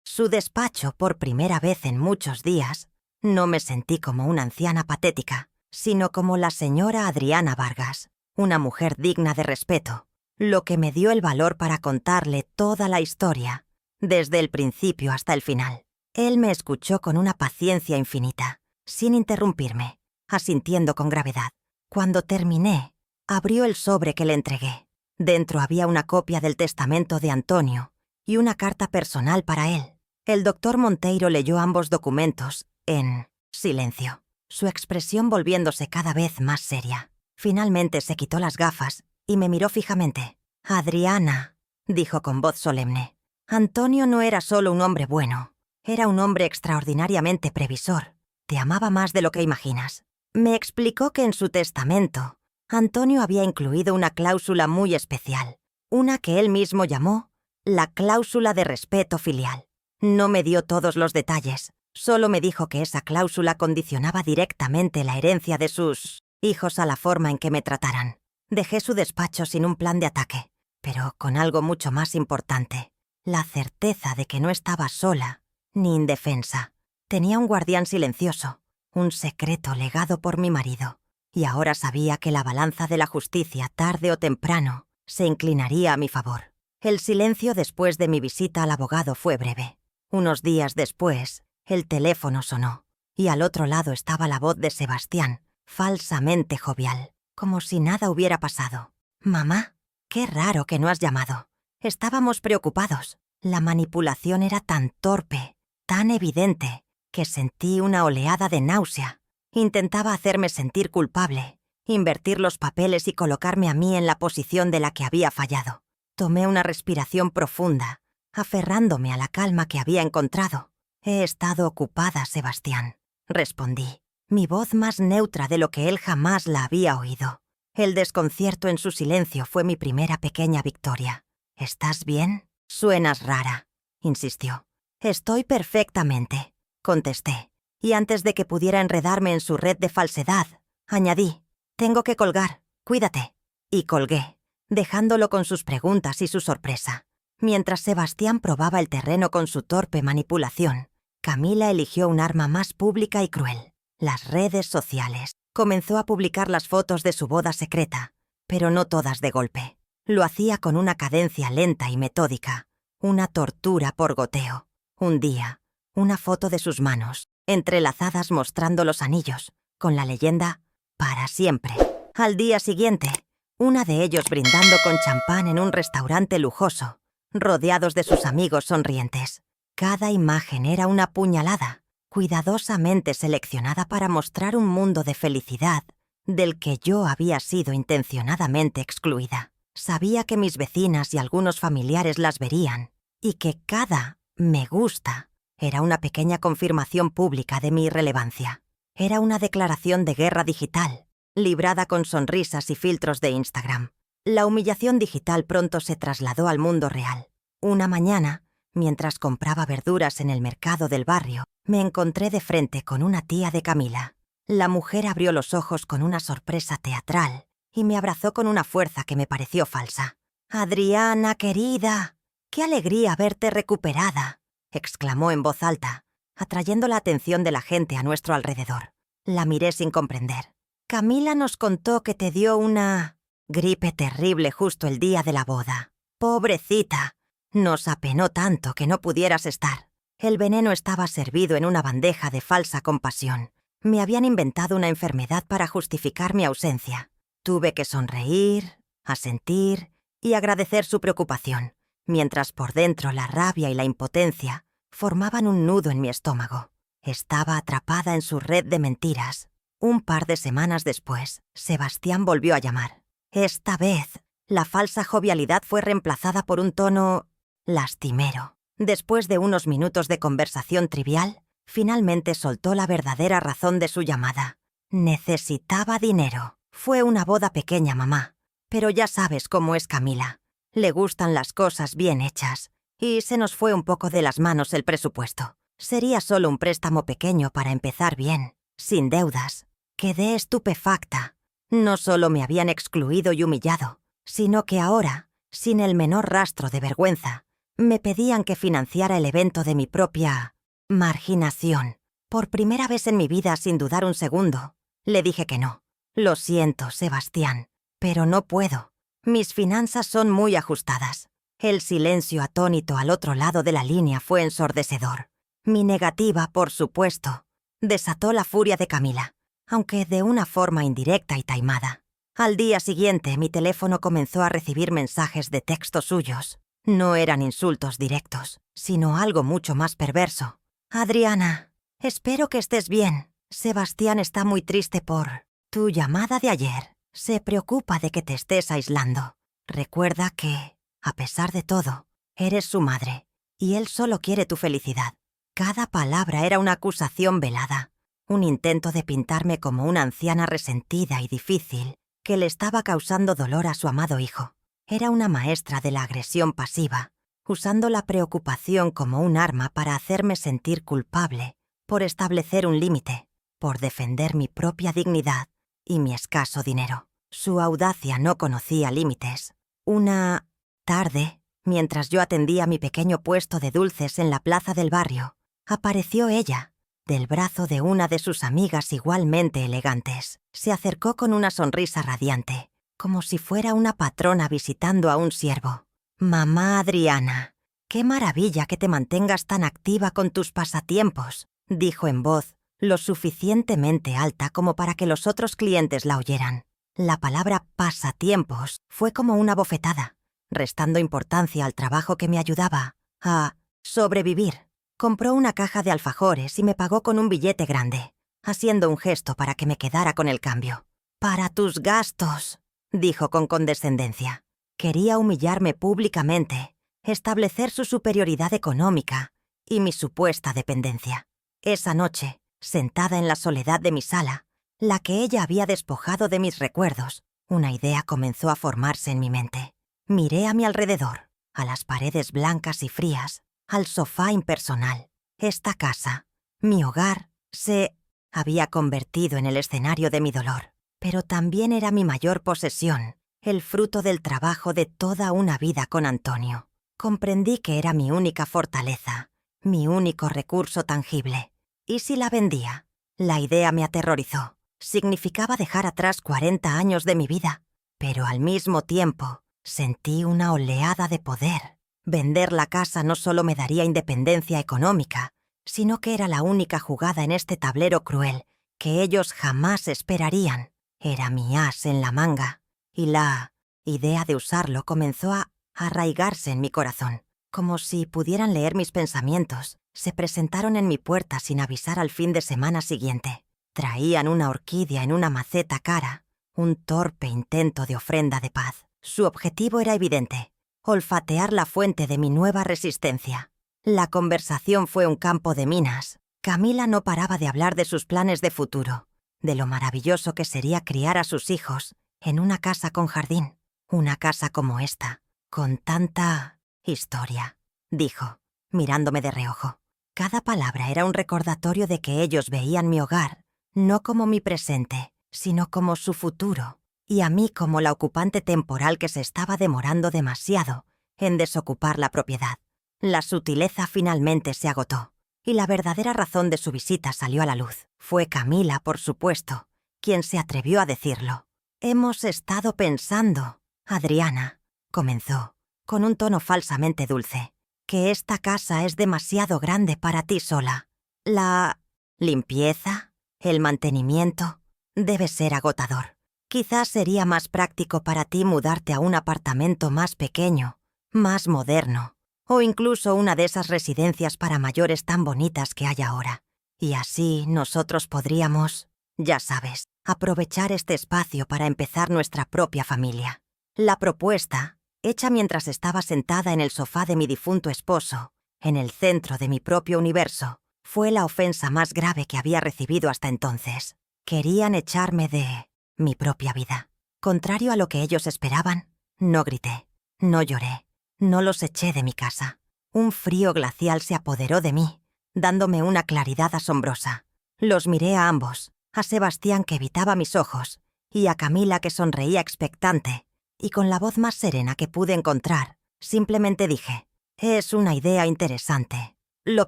Su despacho, por primera vez en muchos días, no me sentí como una anciana patética, sino como la señora Adriana Vargas, una mujer digna de respeto, lo que me dio el valor para contarle toda la historia, desde el principio hasta el final. Él me escuchó con una paciencia infinita, sin interrumpirme, asintiendo con gravedad. Cuando terminé, abrió el sobre que le entregué. Dentro había una copia del testamento de Antonio y una carta personal para él. El doctor Monteiro leyó ambos documentos en silencio, su expresión volviéndose cada vez más seria. Finalmente se quitó las gafas y me miró fijamente. «Adriana», dijo con voz solemne, «Antonio no era solo un hombre bueno, era un hombre extraordinariamente previsor. Te amaba más de lo que imaginas. Me explicó que en su testamento, Antonio había incluido una cláusula muy especial, una que él mismo llamó la cláusula de respeto filial. No me dio todos los detalles, solo me dijo que esa cláusula condicionaba directamente la herencia de sus hijos a la forma en que me trataran. Dejé su despacho sin un plan de ataque, pero con algo mucho más importante, la certeza de que no estaba sola ni indefensa. Tenía un guardián silencioso, un secreto legado por mi marido, y ahora sabía que la balanza de la justicia, tarde o temprano, se inclinaría a mi favor. El silencio después de mi visita al abogado fue breve. Unos días después, el teléfono sonó, y al otro lado estaba la voz de Sebastián, falsamente jovial, como si nada hubiera pasado. «Mamá, qué raro que no has llamado. Estábamos preocupados. La manipulación era tan torpe, tan evidente, que sentí una oleada de náusea. Intentaba hacerme sentir culpable, invertir los papeles y colocarme a mí en la posición de la que había fallado. Tomé una respiración profunda, aferrándome a la calma que había encontrado. «He estado ocupada, Sebastián», respondí, mi voz más neutra de lo que él jamás la había oído. El desconcierto en su silencio fue mi primera pequeña victoria. «¿Estás bien? Suenas rara», insistió. «Estoy perfectamente», contesté, y antes de que pudiera enredarme en su red de falsedad, añadí: «Tengo que colgar, cuídate». Y colgué, dejándolo con sus preguntas y su sorpresa. Mientras Sebastián probaba el terreno con su torpe manipulación, Camila eligió un arma más pública y cruel: las redes sociales. Comenzó a publicar las fotos de su boda secreta, pero no todas de golpe. Lo hacía con una cadencia lenta y metódica, una tortura por goteo. Un día, una foto de sus manos, entrelazadas mostrando los anillos, con la leyenda «Para siempre». Al día siguiente, una de ellos brindando con champán en un restaurante lujoso, rodeados de sus amigos sonrientes. Cada imagen era una puñalada, cuidadosamente seleccionada para mostrar un mundo de felicidad del que yo había sido intencionadamente excluida. Sabía que mis vecinas y algunos familiares las verían, y que cada «me gusta» era una pequeña confirmación pública de mi irrelevancia. Era una declaración de guerra digital, librada con sonrisas y filtros de Instagram. La humillación digital pronto se trasladó al mundo real. Una mañana, mientras compraba verduras en el mercado del barrio, me encontré de frente con una tía de Camila. La mujer abrió los ojos con una sorpresa teatral y me abrazó con una fuerza que me pareció falsa. «Adriana, querida, qué alegría verte recuperada», exclamó en voz alta, atrayendo la atención de la gente a nuestro alrededor. La miré sin comprender. «Camila nos contó que te dio una gripe terrible justo el día de la boda. Pobrecita, nos apenó tanto que no pudieras estar». El veneno estaba servido en una bandeja de falsa compasión. Me habían inventado una enfermedad para justificar mi ausencia. Tuve que sonreír, asentir y agradecer su preocupación, mientras por dentro la rabia y la impotencia formaban un nudo en mi estómago. Estaba atrapada en su red de mentiras. Un par de semanas después, Sebastián volvió a llamar. Esta vez, la falsa jovialidad fue reemplazada por un tono lastimero. Después de unos minutos de conversación trivial, finalmente soltó la verdadera razón de su llamada. Necesitaba dinero. Fue una boda pequeña, mamá. Pero ya sabes cómo es Camila. Le gustan las cosas bien hechas. Y se nos fue un poco de las manos el presupuesto. Sería solo un préstamo pequeño para empezar bien, sin deudas. Quedé estupefacta. No solo me habían excluido y humillado, sino que ahora, sin el menor rastro de vergüenza, me pedían que financiara el evento de mi propia marginación. Por primera vez en mi vida, sin dudar un segundo, le dije que no. Lo siento, Sebastián, pero no puedo. Mis finanzas son muy ajustadas. El silencio atónito al otro lado de la línea fue ensordecedor. Mi negativa, por supuesto, desató la furia de Camila, aunque de una forma indirecta y taimada. Al día siguiente, mi teléfono comenzó a recibir mensajes de texto suyos. No eran insultos directos, sino algo mucho más perverso. «Adriana, espero que estés bien. Sebastián está muy triste por tu llamada de ayer. Se preocupa de que te estés aislando. Recuerda que, a pesar de todo, eres su madre, y él solo quiere tu felicidad». Cada palabra era una acusación velada, un intento de pintarme como una anciana resentida y difícil que le estaba causando dolor a su amado hijo. Era una maestra de la agresión pasiva, usando la preocupación como un arma para hacerme sentir culpable por establecer un límite, por defender mi propia dignidad y mi escaso dinero. Su audacia no conocía límites. Una tarde, mientras yo atendía mi pequeño puesto de dulces en la plaza del barrio, apareció ella, del brazo de una de sus amigas igualmente elegantes. Se acercó con una sonrisa radiante, como si fuera una patrona visitando a un siervo. «Mamá Adriana, qué maravilla que te mantengas tan activa con tus pasatiempos», dijo en voz lo suficientemente alta como para que los otros clientes la oyeran. La palabra pasatiempos fue como una bofetada, restando importancia al trabajo que me ayudaba a sobrevivir. Compró una caja de alfajores y me pagó con un billete grande, haciendo un gesto para que me quedara con el cambio. «Para tus gastos», dijo con condescendencia. Quería humillarme públicamente, establecer su superioridad económica y mi supuesta dependencia. Esa noche, sentada en la soledad de mi sala, la que ella había despojado de mis recuerdos, una idea comenzó a formarse en mi mente. Miré a mi alrededor, a las paredes blancas y frías, al sofá impersonal. Esta casa, mi hogar, se había convertido en el escenario de mi dolor, pero también era mi mayor posesión, el fruto del trabajo de toda una vida con Antonio. Comprendí que era mi única fortaleza, mi único recurso tangible. ¿Y si la vendía? La idea me aterrorizó. Significaba dejar atrás 40 años de mi vida, pero al mismo tiempo sentí una oleada de poder Vender la casa no solo me daría independencia económica, sino que era la única jugada en este tablero cruel que ellos jamás esperarían. Era mi as en la manga, y la idea de usarlo comenzó a arraigarse en mi corazón. Como si pudieran leer mis pensamientos, se presentaron en mi puerta sin avisar al fin de semana siguiente. Traían una orquídea en una maceta cara, un torpe intento de ofrenda de paz. Su objetivo era evidente: olfatear la fuente de mi nueva resistencia. La conversación fue un campo de minas. Camila no paraba de hablar de sus planes de futuro, de lo maravilloso que sería criar a sus hijos en una casa con jardín, una casa como esta, con tanta historia, dijo, mirándome de reojo. Cada palabra era un recordatorio de que ellos veían mi hogar no como mi presente, sino como su futuro, y a mí como la ocupante temporal que se estaba demorando demasiado en desocupar la propiedad. La sutileza finalmente se agotó, y la verdadera razón de su visita salió a la luz. Fue Camila, por supuesto, quien se atrevió a decirlo. «Hemos estado pensando, Adriana», comenzó, con un tono falsamente dulce, «que esta casa es demasiado grande para ti sola. La limpieza, el mantenimiento, debe ser agotador. Quizás sería más práctico para ti mudarte a un apartamento más pequeño, más moderno, o incluso una de esas residencias para mayores tan bonitas que hay ahora. Y así nosotros podríamos, ya sabes, aprovechar este espacio para empezar nuestra propia familia». La propuesta, hecha mientras estaba sentada en el sofá de mi difunto esposo, en el centro de mi propio universo, fue la ofensa más grave que había recibido hasta entonces. Querían echarme de mi propia vida. Contrario a lo que ellos esperaban, no grité, no lloré, no los eché de mi casa. Un frío glacial se apoderó de mí, dándome una claridad asombrosa. Los miré a ambos, a Sebastián, que evitaba mis ojos, y a Camila, que sonreía expectante, y con la voz más serena que pude encontrar, simplemente dije: «Es una idea interesante. Lo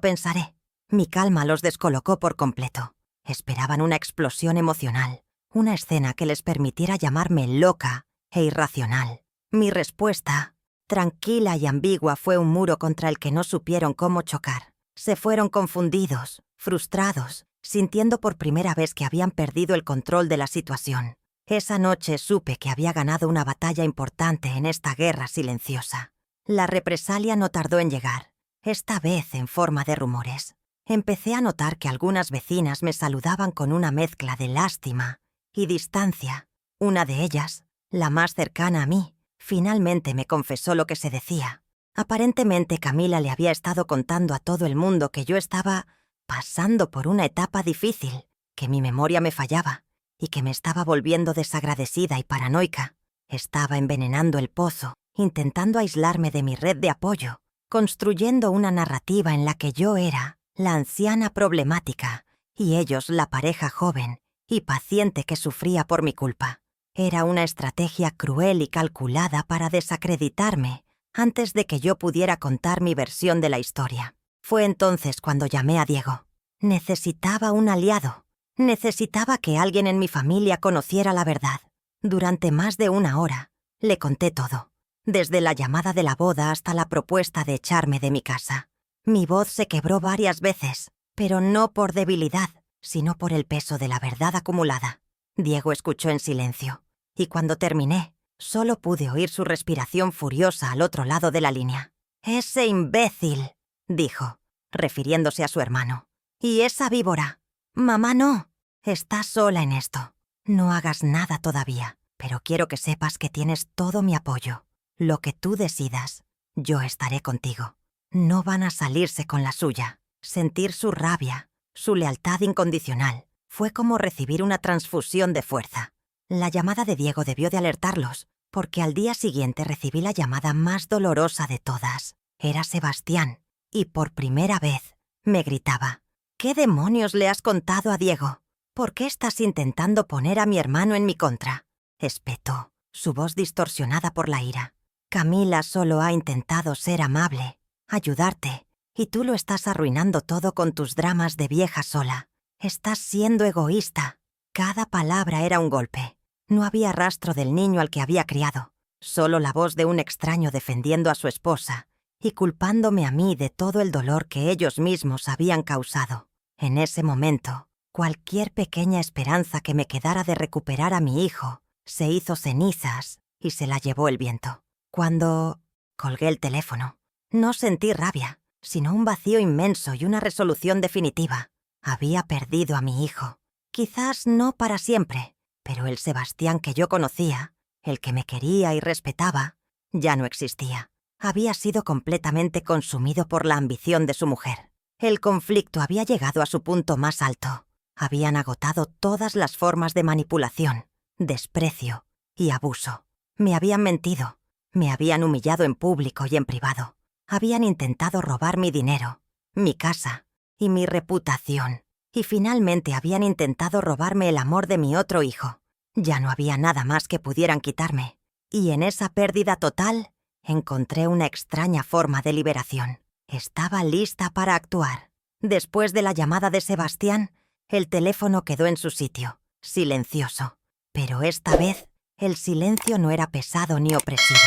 pensaré». Mi calma los descolocó por completo. Esperaban una explosión emocional, una escena que les permitiera llamarme loca e irracional. Mi respuesta, tranquila y ambigua, fue un muro contra el que no supieron cómo chocar. Se fueron confundidos, frustrados, sintiendo por primera vez que habían perdido el control de la situación. Esa noche supe que había ganado una batalla importante en esta guerra silenciosa. La represalia no tardó en llegar, esta vez en forma de rumores. Empecé a notar que algunas vecinas me saludaban con una mezcla de lástima y distancia. Una de ellas, la más cercana a mí, finalmente me confesó lo que se decía. Aparentemente Camila le había estado contando a todo el mundo que yo estaba pasando por una etapa difícil, que mi memoria me fallaba y que me estaba volviendo desagradecida y paranoica. Estaba envenenando el pozo, intentando aislarme de mi red de apoyo, construyendo una narrativa en la que yo era la anciana problemática y ellos la pareja joven y paciente que sufría por mi culpa. Era una estrategia cruel y calculada para desacreditarme antes de que yo pudiera contar mi versión de la historia. Fue entonces cuando llamé a Diego. Necesitaba un aliado. Necesitaba que alguien en mi familia conociera la verdad. Durante más de una hora le conté todo, desde la llamada de la boda hasta la propuesta de echarme de mi casa. Mi voz se quebró varias veces, pero no por debilidad, sino por el peso de la verdad acumulada. Diego escuchó en silencio, y cuando terminé, solo pude oír su respiración furiosa al otro lado de la línea. «Ese imbécil», dijo, refiriéndose a su hermano. «Y esa víbora. Mamá, no. Estás sola en esto. No hagas nada todavía, pero quiero que sepas que tienes todo mi apoyo. Lo que tú decidas, yo estaré contigo». No van a salirse con la suya. Sentir su rabia, su lealtad incondicional, fue como recibir una transfusión de fuerza. La llamada de Diego debió de alertarlos, porque al día siguiente recibí la llamada más dolorosa de todas. Era Sebastián, y por primera vez me gritaba: «¿Qué demonios le has contado a Diego? ¿Por qué estás intentando poner a mi hermano en mi contra?», espetó, su voz distorsionada por la ira. «Camila solo ha intentado ser amable, ayudarte, y tú lo estás arruinando todo con tus dramas de vieja sola. Estás siendo egoísta». Cada palabra era un golpe. No había rastro del niño al que había criado, solo la voz de un extraño defendiendo a su esposa y culpándome a mí de todo el dolor que ellos mismos habían causado. En ese momento, cualquier pequeña esperanza que me quedara de recuperar a mi hijo se hizo cenizas y se la llevó el viento. Cuando colgué el teléfono, no sentí rabia, sino un vacío inmenso y una resolución definitiva. Había perdido a mi hijo. Quizás no para siempre, pero el Sebastián que yo conocía, el que me quería y respetaba, ya no existía. Había sido completamente consumido por la ambición de su mujer. El conflicto había llegado a su punto más alto. Habían agotado todas las formas de manipulación, desprecio y abuso. Me habían mentido, me habían humillado en público y en privado. Habían intentado robar mi dinero, mi casa y mi reputación. Y finalmente habían intentado robarme el amor de mi otro hijo. Ya no había nada más que pudieran quitarme. Y en esa pérdida total, encontré una extraña forma de liberación. Estaba lista para actuar. Después de la llamada de Sebastián, el teléfono quedó en su sitio, silencioso. Pero esta vez, el silencio no era pesado ni opresivo.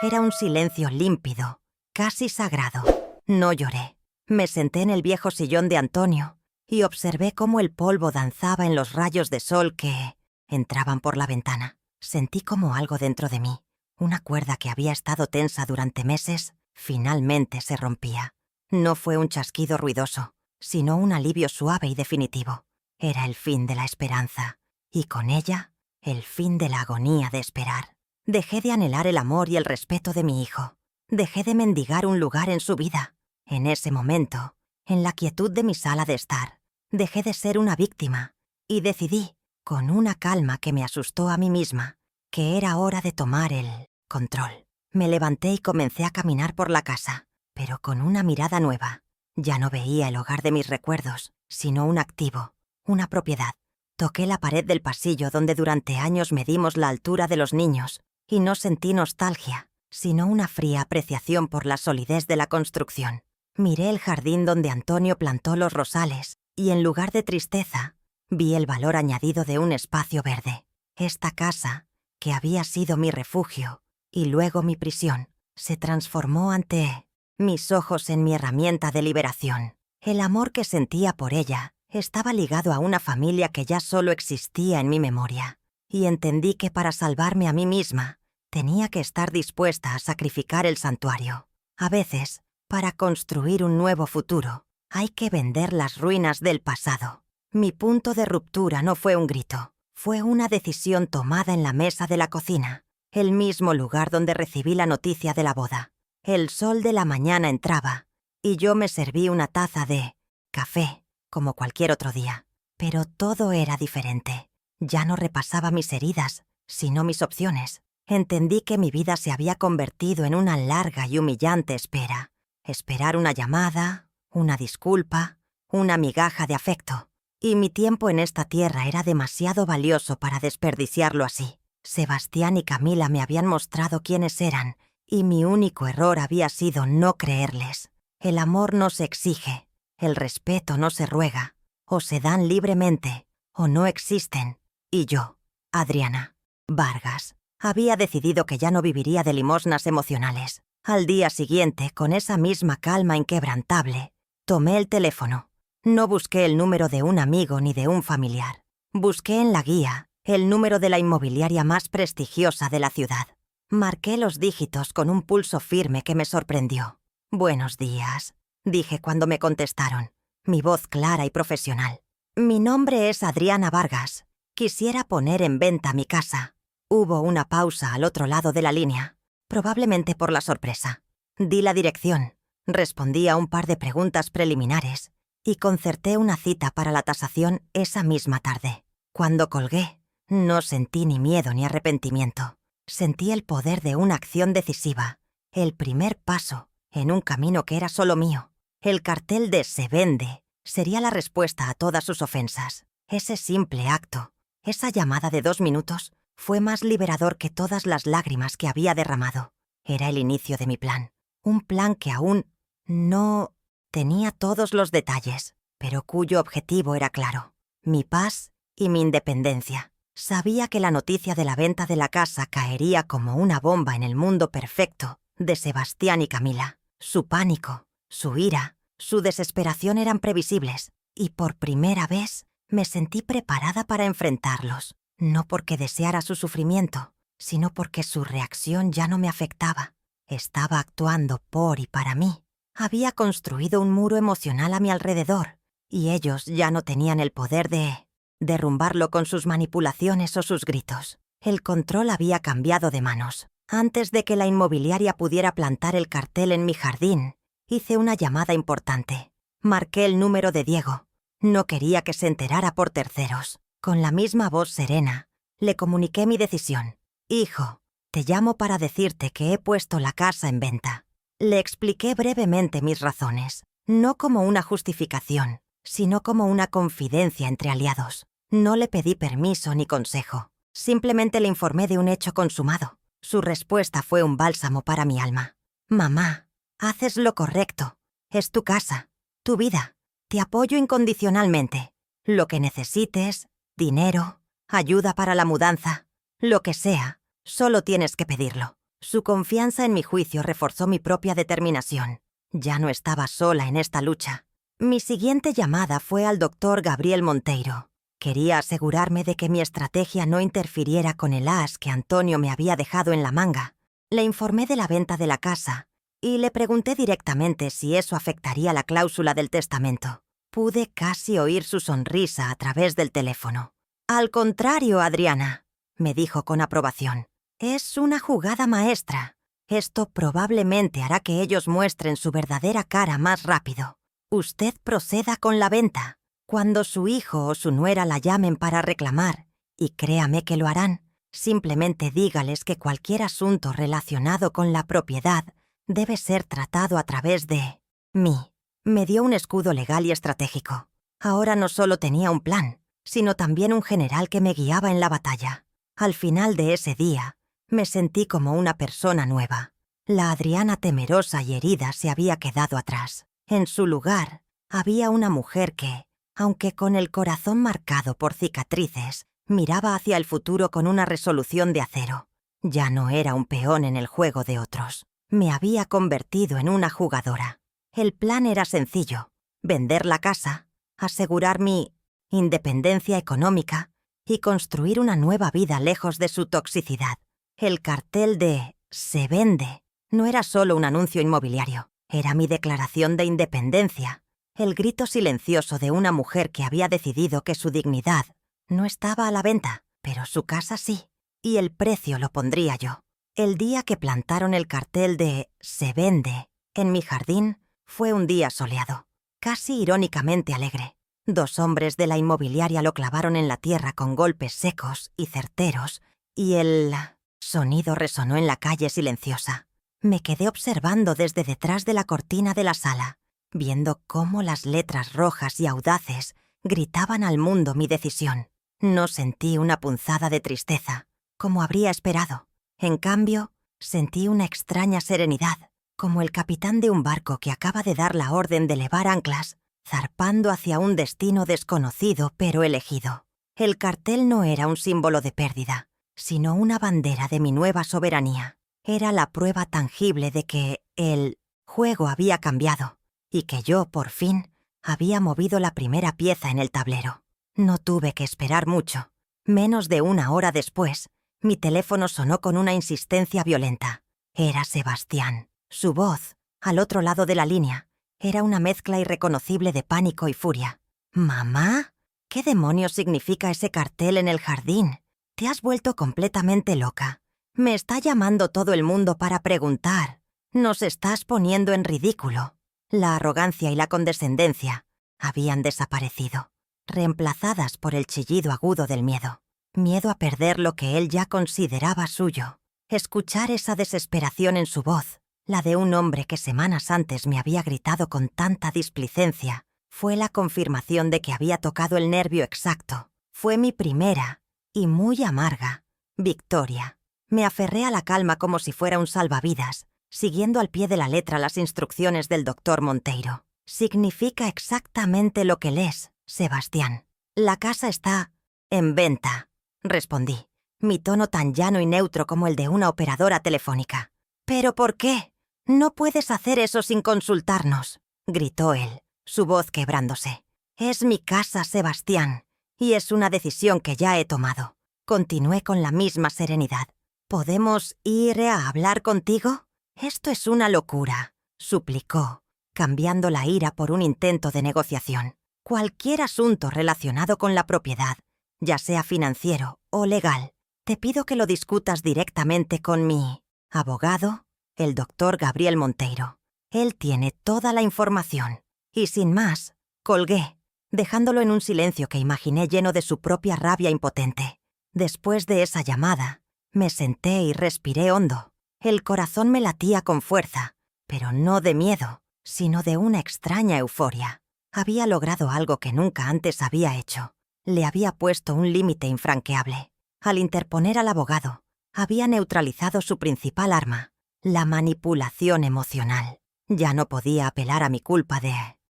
Era un silencio límpido, casi sagrado. No lloré. Me senté en el viejo sillón de Antonio y observé cómo el polvo danzaba en los rayos de sol que entraban por la ventana. Sentí como algo dentro de mí, una cuerda que había estado tensa durante meses, finalmente se rompía. No fue un chasquido ruidoso, sino un alivio suave y definitivo. Era el fin de la esperanza, y con ella, el fin de la agonía de esperar. Dejé de anhelar el amor y el respeto de mi hijo. Dejé de mendigar un lugar en su vida. En ese momento, en la quietud de mi sala de estar, dejé de ser una víctima y decidí, con una calma que me asustó a mí misma, que era hora de tomar el control. Me levanté y comencé a caminar por la casa, pero con una mirada nueva. Ya no veía el hogar de mis recuerdos, sino un activo, una propiedad. Toqué la pared del pasillo donde durante años medimos la altura de los niños y no sentí nostalgia, sino una fría apreciación por la solidez de la construcción. Miré el jardín donde Antonio plantó los rosales y en lugar de tristeza, vi el valor añadido de un espacio verde. Esta casa, que había sido mi refugio y luego mi prisión, se transformó ante mis ojos en mi herramienta de liberación. El amor que sentía por ella estaba ligado a una familia que ya solo existía en mi memoria, y entendí que para salvarme a mí misma tenía que estar dispuesta a sacrificar el santuario. A veces, para construir un nuevo futuro, hay que vender las ruinas del pasado. Mi punto de ruptura no fue un grito, fue una decisión tomada en la mesa de la cocina, el mismo lugar donde recibí la noticia de la boda. El sol de la mañana entraba, y yo me serví una taza de café, como cualquier otro día. Pero todo era diferente. Ya no repasaba mis heridas, sino mis opciones. Entendí que mi vida se había convertido en una larga y humillante espera. Esperar una llamada, una disculpa, una migaja de afecto. Y mi tiempo en esta tierra era demasiado valioso para desperdiciarlo así. Sebastián y Camila me habían mostrado quiénes eran, y mi único error había sido no creerles. El amor no se exige, el respeto no se ruega, o se dan libremente, o no existen. Y yo, Adriana Vargas, había decidido que ya no viviría de limosnas emocionales. Al día siguiente, con esa misma calma inquebrantable, tomé el teléfono. No busqué el número de un amigo ni de un familiar. Busqué en la guía el número de la inmobiliaria más prestigiosa de la ciudad. Marqué los dígitos con un pulso firme que me sorprendió. «Buenos días», dije cuando me contestaron, mi voz clara y profesional. «Mi nombre es Adriana Vargas. Quisiera poner en venta mi casa». Hubo una pausa al otro lado de la línea, probablemente por la sorpresa. Di la dirección, respondí a un par de preguntas preliminares y concerté una cita para la tasación esa misma tarde. Cuando colgué, no sentí ni miedo ni arrepentimiento. Sentí el poder de una acción decisiva, el primer paso en un camino que era solo mío. El cartel de «Se vende» sería la respuesta a todas sus ofensas. Ese simple acto, esa llamada de 2 minutos, fue más liberador que todas las lágrimas que había derramado. Era el inicio de mi plan. Un plan que aún no tenía todos los detalles, pero cuyo objetivo era claro. Mi paz y mi independencia. Sabía que la noticia de la venta de la casa caería como una bomba en el mundo perfecto de Sebastián y Camila. Su pánico, su ira, su desesperación eran previsibles, y por primera vez me sentí preparada para enfrentarlos, no porque deseara su sufrimiento, sino porque su reacción ya no me afectaba. Estaba actuando por y para mí. Había construido un muro emocional a mi alrededor, y ellos ya no tenían el poder de derrumbarlo con sus manipulaciones o sus gritos. El control había cambiado de manos. Antes de que la inmobiliaria pudiera plantar el cartel en mi jardín, hice una llamada importante. Marqué el número de Diego. No quería que se enterara por terceros. Con la misma voz serena, le comuniqué mi decisión. «Hijo, te llamo para decirte que he puesto la casa en venta». Le expliqué brevemente mis razones, no como una justificación, sino como una confidencia entre aliados. No le pedí permiso ni consejo. Simplemente le informé de un hecho consumado. Su respuesta fue un bálsamo para mi alma. «Mamá, haces lo correcto. Es tu casa, tu vida. Te apoyo incondicionalmente. Lo que necesites, dinero, ayuda para la mudanza, lo que sea, solo tienes que pedirlo». Su confianza en mi juicio reforzó mi propia determinación. Ya no estaba sola en esta lucha. Mi siguiente llamada fue al doctor Gabriel Monteiro. Quería asegurarme de que mi estrategia no interfiriera con el as que Antonio me había dejado en la manga. Le informé de la venta de la casa y le pregunté directamente si eso afectaría la cláusula del testamento. Pude casi oír su sonrisa a través del teléfono. «Al contrario, Adriana», me dijo con aprobación. «Es una jugada maestra. Esto probablemente hará que ellos muestren su verdadera cara más rápido. Usted proceda con la venta. Cuando su hijo o su nuera la llamen para reclamar, y créame que lo harán, simplemente dígales que cualquier asunto relacionado con la propiedad debe ser tratado a través de mí». Me dio un escudo legal y estratégico. Ahora no solo tenía un plan, sino también un general que me guiaba en la batalla. Al final de ese día, me sentí como una persona nueva. La Adriana temerosa y herida se había quedado atrás. En su lugar, había una mujer que, aunque con el corazón marcado por cicatrices, miraba hacia el futuro con una resolución de acero. Ya no era un peón en el juego de otros. Me había convertido en una jugadora. El plan era sencillo: vender la casa, asegurar mi independencia económica y construir una nueva vida lejos de su toxicidad. El cartel de «Se vende» no era solo un anuncio inmobiliario, era mi declaración de independencia, el grito silencioso de una mujer que había decidido que su dignidad no estaba a la venta, pero su casa sí, y el precio lo pondría yo. El día que plantaron el cartel de «Se vende» en mi jardín fue un día soleado, casi irónicamente alegre. 2 hombres de la inmobiliaria lo clavaron en la tierra con golpes secos y certeros, y el sonido resonó en la calle silenciosa. Me quedé observando desde detrás de la cortina de la sala, viendo cómo las letras rojas y audaces gritaban al mundo mi decisión. No sentí una punzada de tristeza, como habría esperado. En cambio, sentí una extraña serenidad, como el capitán de un barco que acaba de dar la orden de levar anclas, zarpando hacia un destino desconocido pero elegido. El cartel no era un símbolo de pérdida, sino una bandera de mi nueva soberanía. Era la prueba tangible de que el juego había cambiado y que yo, por fin, había movido la primera pieza en el tablero. No tuve que esperar mucho. Menos de 1 hora después, mi teléfono sonó con una insistencia violenta. Era Sebastián. Su voz, al otro lado de la línea, era una mezcla irreconocible de pánico y furia. «¿Mamá? ¿Qué demonios significa ese cartel en el jardín? Te has vuelto completamente loca. Me está llamando todo el mundo para preguntar. Nos estás poniendo en ridículo». La arrogancia y la condescendencia habían desaparecido, reemplazadas por el chillido agudo del miedo. Miedo a perder lo que él ya consideraba suyo. Escuchar esa desesperación en su voz, la de un hombre que semanas antes me había gritado con tanta displicencia, fue la confirmación de que había tocado el nervio exacto. Fue mi primera, y muy amarga, victoria. Me aferré a la calma como si fuera un salvavidas, siguiendo al pie de la letra las instrucciones del doctor Monteiro. «Significa exactamente lo que lees, Sebastián. La casa está en venta», respondí, mi tono tan llano y neutro como el de una operadora telefónica. «¿Pero por qué? «No puedes hacer eso sin consultarnos», gritó él, su voz quebrándose. «Es mi casa, Sebastián, y es una decisión que ya he tomado». Continué con la misma serenidad. «¿Podemos ir a hablar contigo? Esto es una locura», suplicó, cambiando la ira por un intento de negociación. «Cualquier asunto relacionado con la propiedad, ya sea financiero o legal, te pido que lo discutas directamente con mi abogado, el doctor Gabriel Monteiro. Él tiene toda la información». Y sin más, colgué, dejándolo en un silencio que imaginé lleno de su propia rabia impotente. Después de esa llamada, me senté y respiré hondo. El corazón me latía con fuerza, pero no de miedo, sino de una extraña euforia. Había logrado algo que nunca antes había hecho. Le había puesto un límite infranqueable. Al interponer al abogado, había neutralizado su principal arma, la manipulación emocional. Ya no podía apelar a mi culpa de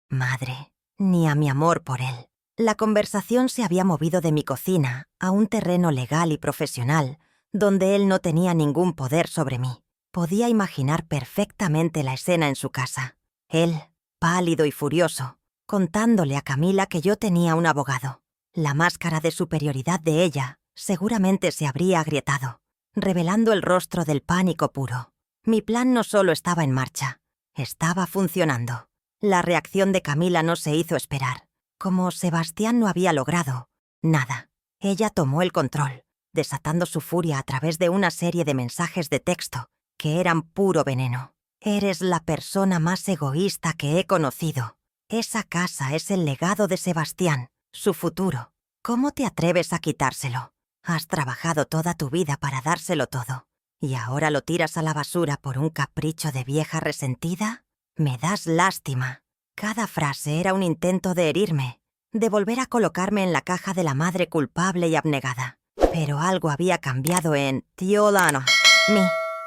madre, ni a mi amor por él. La conversación se había movido de mi cocina a un terreno legal y profesional, donde él no tenía ningún poder sobre mí. Podía imaginar perfectamente la escena en su casa. Él, pálido y furioso, contándole a Camila que yo tenía un abogado. La máscara de superioridad de ella seguramente se habría agrietado, revelando el rostro del pánico puro. Mi plan no solo estaba en marcha, estaba funcionando. La reacción de Camila no se hizo esperar. Como Sebastián no había logrado nada, ella tomó el control, desatando su furia a través de una serie de mensajes de texto que eran puro veneno. «Eres la persona más egoísta que he conocido. Esa casa es el legado de Sebastián, su futuro. ¿Cómo te atreves a quitárselo? Has trabajado toda tu vida para dárselo todo, ¿y ahora lo tiras a la basura por un capricho de vieja resentida? Me das lástima». Cada frase era un intento de herirme, de volver a colocarme en la caja de la madre culpable y abnegada. Pero algo había cambiado en «Tío Lano».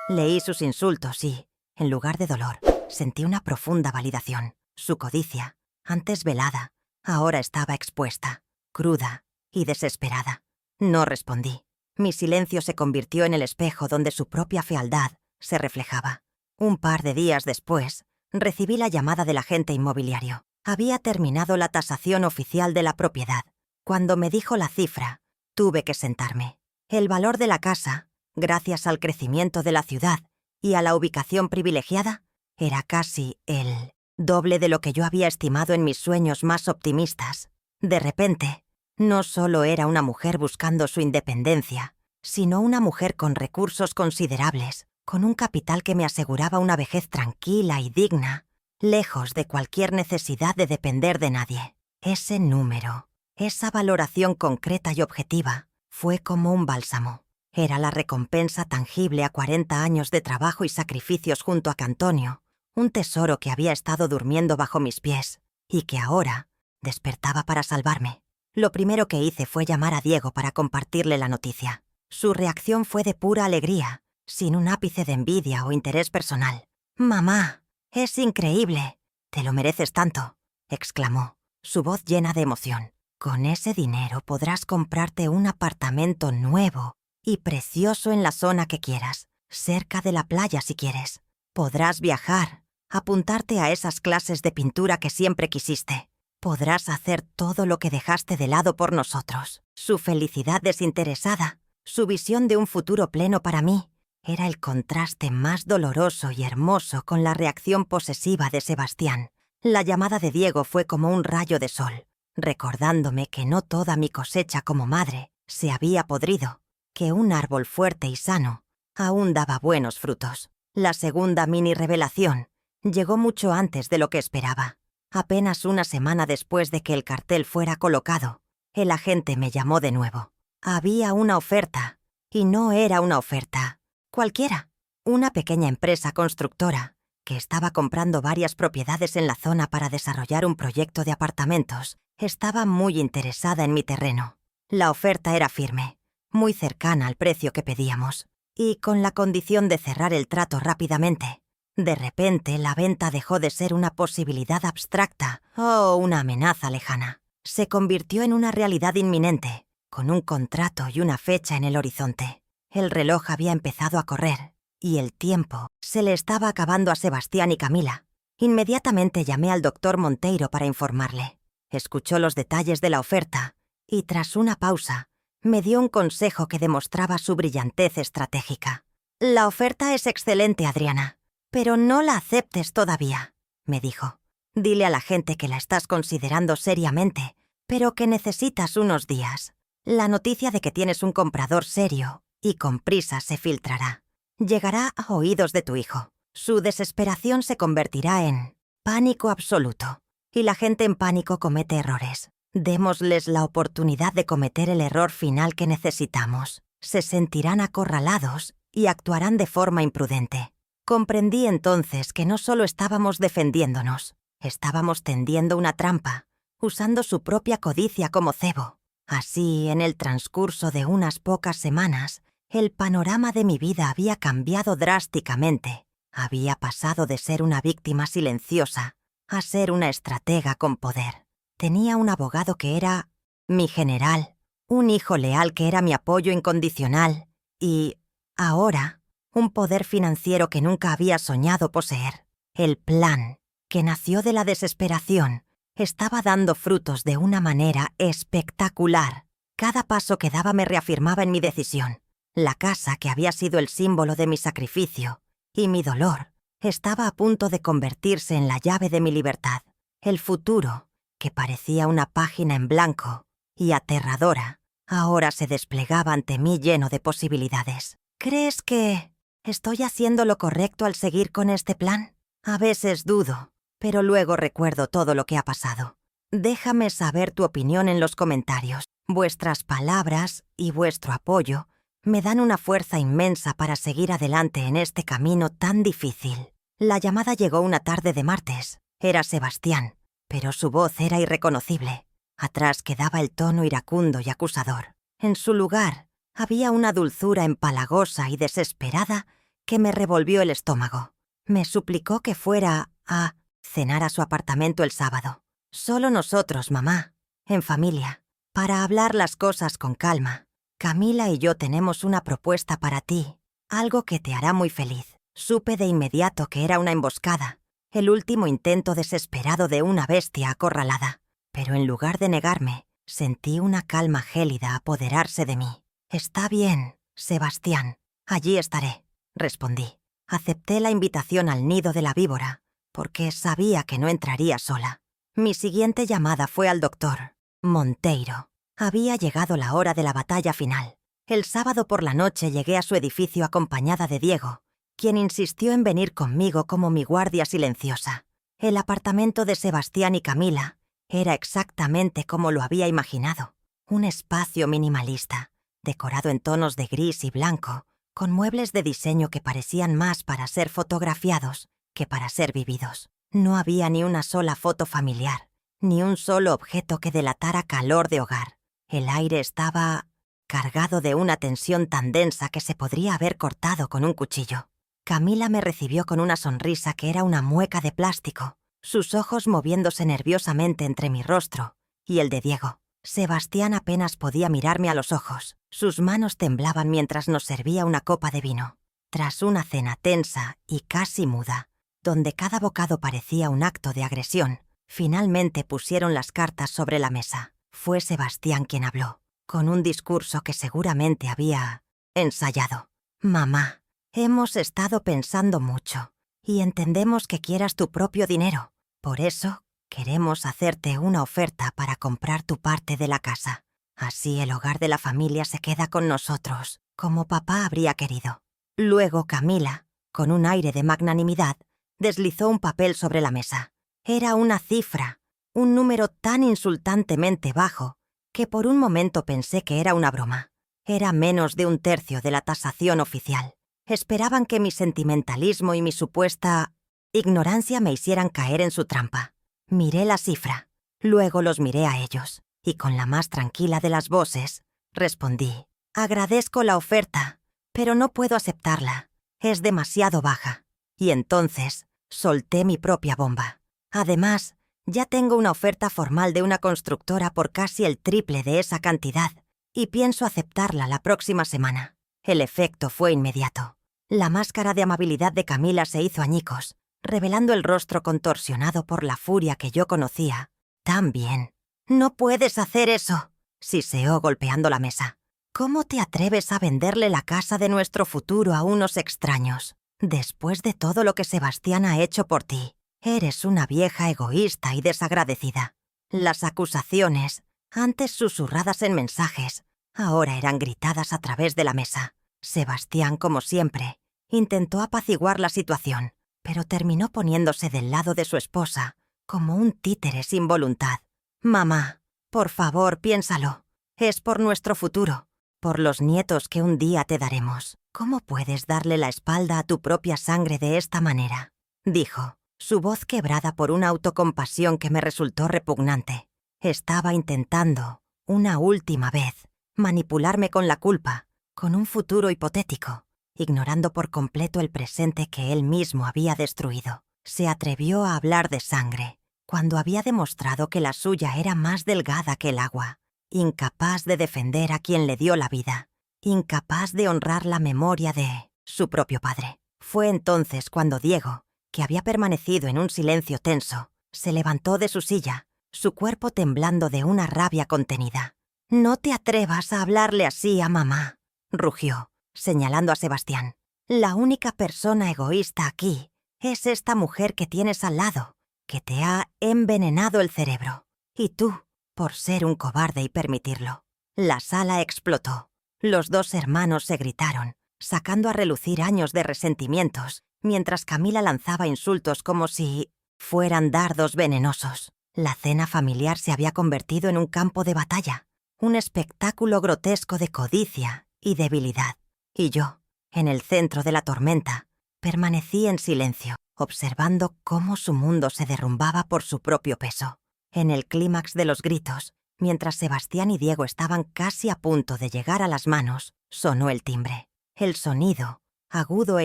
Leí sus insultos y, en lugar de dolor, sentí una profunda validación. Su codicia, antes velada, ahora estaba expuesta, cruda y desesperada. No respondí. Mi silencio se convirtió en el espejo donde su propia fealdad se reflejaba. Un par de días después, recibí la llamada del agente inmobiliario. Había terminado la tasación oficial de la propiedad. Cuando me dijo la cifra, tuve que sentarme. El valor de la casa, gracias al crecimiento de la ciudad y a la ubicación privilegiada, era casi el doble de lo que yo había estimado en mis sueños más optimistas. De repente, no solo era una mujer buscando su independencia, sino una mujer con recursos considerables, con un capital que me aseguraba una vejez tranquila y digna, lejos de cualquier necesidad de depender de nadie. Ese número, esa valoración concreta y objetiva, fue como un bálsamo. Era la recompensa tangible a 40 años de trabajo y sacrificios junto a Cantonio, un tesoro que había estado durmiendo bajo mis pies y que ahora despertaba para salvarme. Lo primero que hice fue llamar a Diego para compartirle la noticia. Su reacción fue de pura alegría, sin un ápice de envidia o interés personal. «Mamá, es increíble. Te lo mereces tanto», exclamó, su voz llena de emoción. «Con ese dinero podrás comprarte un apartamento nuevo y precioso en la zona que quieras, cerca de la playa si quieres. Podrás viajar, apuntarte a esas clases de pintura que siempre quisiste. Podrás hacer todo lo que dejaste de lado por nosotros». Su felicidad desinteresada, su visión de un futuro pleno para mí, era el contraste más doloroso y hermoso con la reacción posesiva de Sebastián. La llamada de Diego fue como un rayo de sol, recordándome que no toda mi cosecha como madre se había podrido, que un árbol fuerte y sano aún daba buenos frutos. La segunda mini revelación llegó mucho antes de lo que esperaba. Apenas una semana después de que el cartel fuera colocado, el agente me llamó de nuevo. Había una oferta, y no era una oferta cualquiera. Una pequeña empresa constructora que estaba comprando varias propiedades en la zona para desarrollar un proyecto de apartamentos estaba muy interesada en mi terreno. La oferta era firme, muy cercana al precio que pedíamos, y con la condición de cerrar el trato rápidamente. De repente, la venta dejó de ser una posibilidad abstracta o una amenaza lejana. Se convirtió en una realidad inminente, con un contrato y una fecha en el horizonte. El reloj había empezado a correr, y el tiempo se le estaba acabando a Sebastián y Camila. Inmediatamente llamé al doctor Monteiro para informarle. Escuchó los detalles de la oferta y, tras una pausa, me dio un consejo que demostraba su brillantez estratégica. «La oferta es excelente, Adriana, pero no la aceptes todavía», me dijo. «Dile a la gente que la estás considerando seriamente, pero que necesitas unos días. La noticia de que tienes un comprador serio y con prisa se filtrará. Llegará a oídos de tu hijo. Su desesperación se convertirá en pánico absoluto. Y la gente en pánico comete errores. Démosles la oportunidad de cometer el error final que necesitamos. Se sentirán acorralados y actuarán de forma imprudente». Comprendí entonces que no solo estábamos defendiéndonos, estábamos tendiendo una trampa, usando su propia codicia como cebo. Así, en el transcurso de unas pocas semanas, el panorama de mi vida había cambiado drásticamente. Había pasado de ser una víctima silenciosa a ser una estratega con poder. Tenía un abogado que era mi general, un hijo leal que era mi apoyo incondicional y, ahora, un poder financiero que nunca había soñado poseer. El plan, que nació de la desesperación, estaba dando frutos de una manera espectacular. Cada paso que daba me reafirmaba en mi decisión. La casa, que había sido el símbolo de mi sacrificio y mi dolor, estaba a punto de convertirse en la llave de mi libertad. El futuro, que parecía una página en blanco y aterradora, ahora se desplegaba ante mí lleno de posibilidades. ¿Crees que estoy haciendo lo correcto al seguir con este plan? A veces dudo, pero luego recuerdo todo lo que ha pasado. Déjame saber tu opinión en los comentarios. Vuestras palabras y vuestro apoyo me dan una fuerza inmensa para seguir adelante en este camino tan difícil. La llamada llegó una tarde de martes. Era Sebastián, pero su voz era irreconocible. Atrás quedaba el tono iracundo y acusador. En su lugar había una dulzura empalagosa y desesperada que me revolvió el estómago. Me suplicó que fuera a cenar a su apartamento el sábado. Solo nosotros, mamá, en familia, para hablar las cosas con calma. Camila y yo tenemos una propuesta para ti, algo que te hará muy feliz. Supe de inmediato que era una emboscada, el último intento desesperado de una bestia acorralada. Pero en lugar de negarme, sentí una calma gélida apoderarse de mí. «Está bien, Sebastián, allí estaré», respondí. Acepté la invitación al nido de la víbora, porque sabía que no entraría sola. Mi siguiente llamada fue al doctor Monteiro. Había llegado la hora de la batalla final. El sábado por la noche llegué a su edificio acompañada de Diego, quien insistió en venir conmigo como mi guardia silenciosa. El apartamento de Sebastián y Camila era exactamente como lo había imaginado. Un espacio minimalista, decorado en tonos de gris y blanco, con muebles de diseño que parecían más para ser fotografiados que para ser vividos. No había ni una sola foto familiar, ni un solo objeto que delatara calor de hogar. El aire estaba cargado de una tensión tan densa que se podría haber cortado con un cuchillo. Camila me recibió con una sonrisa que era una mueca de plástico, sus ojos moviéndose nerviosamente entre mi rostro y el de Diego. Sebastián apenas podía mirarme a los ojos. Sus manos temblaban mientras nos servía una copa de vino. Tras una cena tensa y casi muda, donde cada bocado parecía un acto de agresión, finalmente pusieron las cartas sobre la mesa. Fue Sebastián quien habló, con un discurso que seguramente había ensayado. «Mamá, hemos estado pensando mucho y entendemos que quieras tu propio dinero. Por eso, queremos hacerte una oferta para comprar tu parte de la casa. Así el hogar de la familia se queda con nosotros, como papá habría querido». Luego Camila, con un aire de magnanimidad, deslizó un papel sobre la mesa. Era una cifra, un número tan insultantemente bajo que por un momento pensé que era una broma. Era menos de un tercio de la tasación oficial. Esperaban que mi sentimentalismo y mi supuesta ignorancia me hicieran caer en su trampa. Miré la cifra, luego los miré a ellos, y con la más tranquila de las voces, respondí: «Agradezco la oferta, pero no puedo aceptarla. Es demasiado baja». Y entonces solté mi propia bomba. Además, ya tengo una oferta formal de una constructora por casi el triple de esa cantidad, y pienso aceptarla la próxima semana. El efecto fue inmediato. La máscara de amabilidad de Camila se hizo añicos, revelando el rostro contorsionado por la furia que yo conocía tan bien. «No puedes hacer eso», siseó golpeando la mesa. «¿Cómo te atreves a venderle la casa de nuestro futuro a unos extraños? Después de todo lo que Sebastián ha hecho por ti, eres una vieja egoísta y desagradecida». Las acusaciones, antes susurradas en mensajes, ahora eran gritadas a través de la mesa. Sebastián, como siempre, intentó apaciguar la situación, pero terminó poniéndose del lado de su esposa, como un títere sin voluntad. «Mamá, por favor, piénsalo. Es por nuestro futuro, por los nietos que un día te daremos. ¿Cómo puedes darle la espalda a tu propia sangre de esta manera?», dijo, su voz quebrada por una autocompasión que me resultó repugnante. Estaba intentando, una última vez, manipularme con la culpa, con un futuro hipotético, ignorando por completo el presente que él mismo había destruido. Se atrevió a hablar de sangre, cuando había demostrado que la suya era más delgada que el agua, incapaz de defender a quien le dio la vida, incapaz de honrar la memoria de su propio padre. Fue entonces cuando Diego, que había permanecido en un silencio tenso, se levantó de su silla, su cuerpo temblando de una rabia contenida. «No te atrevas a hablarle así a mamá», rugió, señalando a Sebastián. «La única persona egoísta aquí es esta mujer que tienes al lado, que te ha envenenado el cerebro. Y tú, por ser un cobarde y permitirlo». La sala explotó. Los dos hermanos se gritaron, sacando a relucir años de resentimientos, mientras Camila lanzaba insultos como si fueran dardos venenosos. La cena familiar se había convertido en un campo de batalla, un espectáculo grotesco de codicia y debilidad. Y yo, en el centro de la tormenta, permanecí en silencio, observando cómo su mundo se derrumbaba por su propio peso. En el clímax de los gritos, mientras Sebastián y Diego estaban casi a punto de llegar a las manos, sonó el timbre. El sonido, agudo e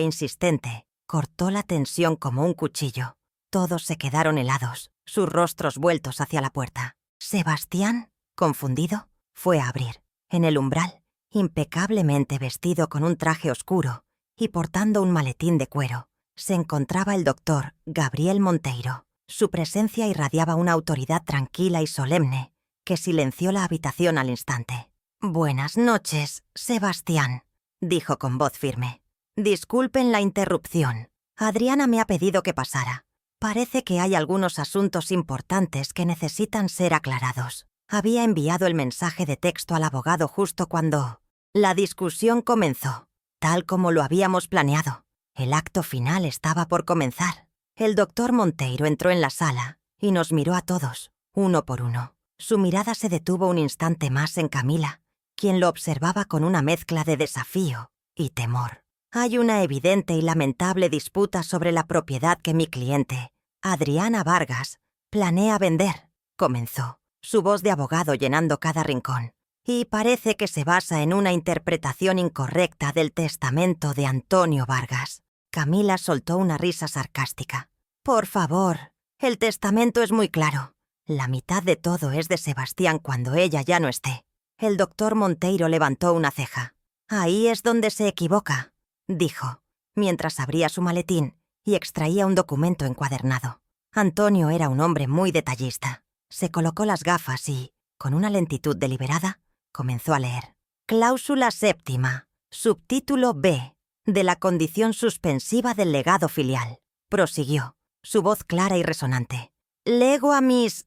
insistente, cortó la tensión como un cuchillo. Todos se quedaron helados, sus rostros vueltos hacia la puerta. Sebastián, confundido, fue a abrir. En el umbral, impecablemente vestido con un traje oscuro y portando un maletín de cuero, se encontraba el doctor Gabriel Monteiro. Su presencia irradiaba una autoridad tranquila y solemne que silenció la habitación al instante. «Buenas noches, Sebastián», dijo con voz firme. «Disculpen la interrupción. Adriana me ha pedido que pasara. Parece que hay algunos asuntos importantes que necesitan ser aclarados». Había enviado el mensaje de texto al abogado justo cuando la discusión comenzó, tal como lo habíamos planeado. El acto final estaba por comenzar. El doctor Monteiro entró en la sala y nos miró a todos, uno por uno. Su mirada se detuvo un instante más en Camila, quien lo observaba con una mezcla de desafío y temor. «Hay una evidente y lamentable disputa sobre la propiedad que mi cliente, Adriana Vargas, planea vender», comenzó, su voz de abogado llenando cada rincón. «Y parece que se basa en una interpretación incorrecta del testamento de Antonio Vargas». Camila soltó una risa sarcástica. «Por favor, el testamento es muy claro. La mitad de todo es de Sebastián cuando ella ya no esté». El doctor Monteiro levantó una ceja. «Ahí es donde se equivoca», dijo, mientras abría su maletín y extraía un documento encuadernado. Antonio era un hombre muy detallista. Se colocó las gafas y, con una lentitud deliberada, comenzó a leer. «Cláusula séptima, subtítulo B, de la condición suspensiva del legado filial», prosiguió, su voz clara y resonante. «Lego a mis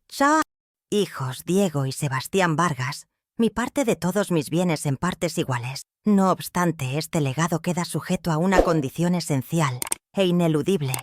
hijos Diego y Sebastián Vargas mi parte de todos mis bienes en partes iguales. No obstante, este legado queda sujeto a una condición esencial e ineludible,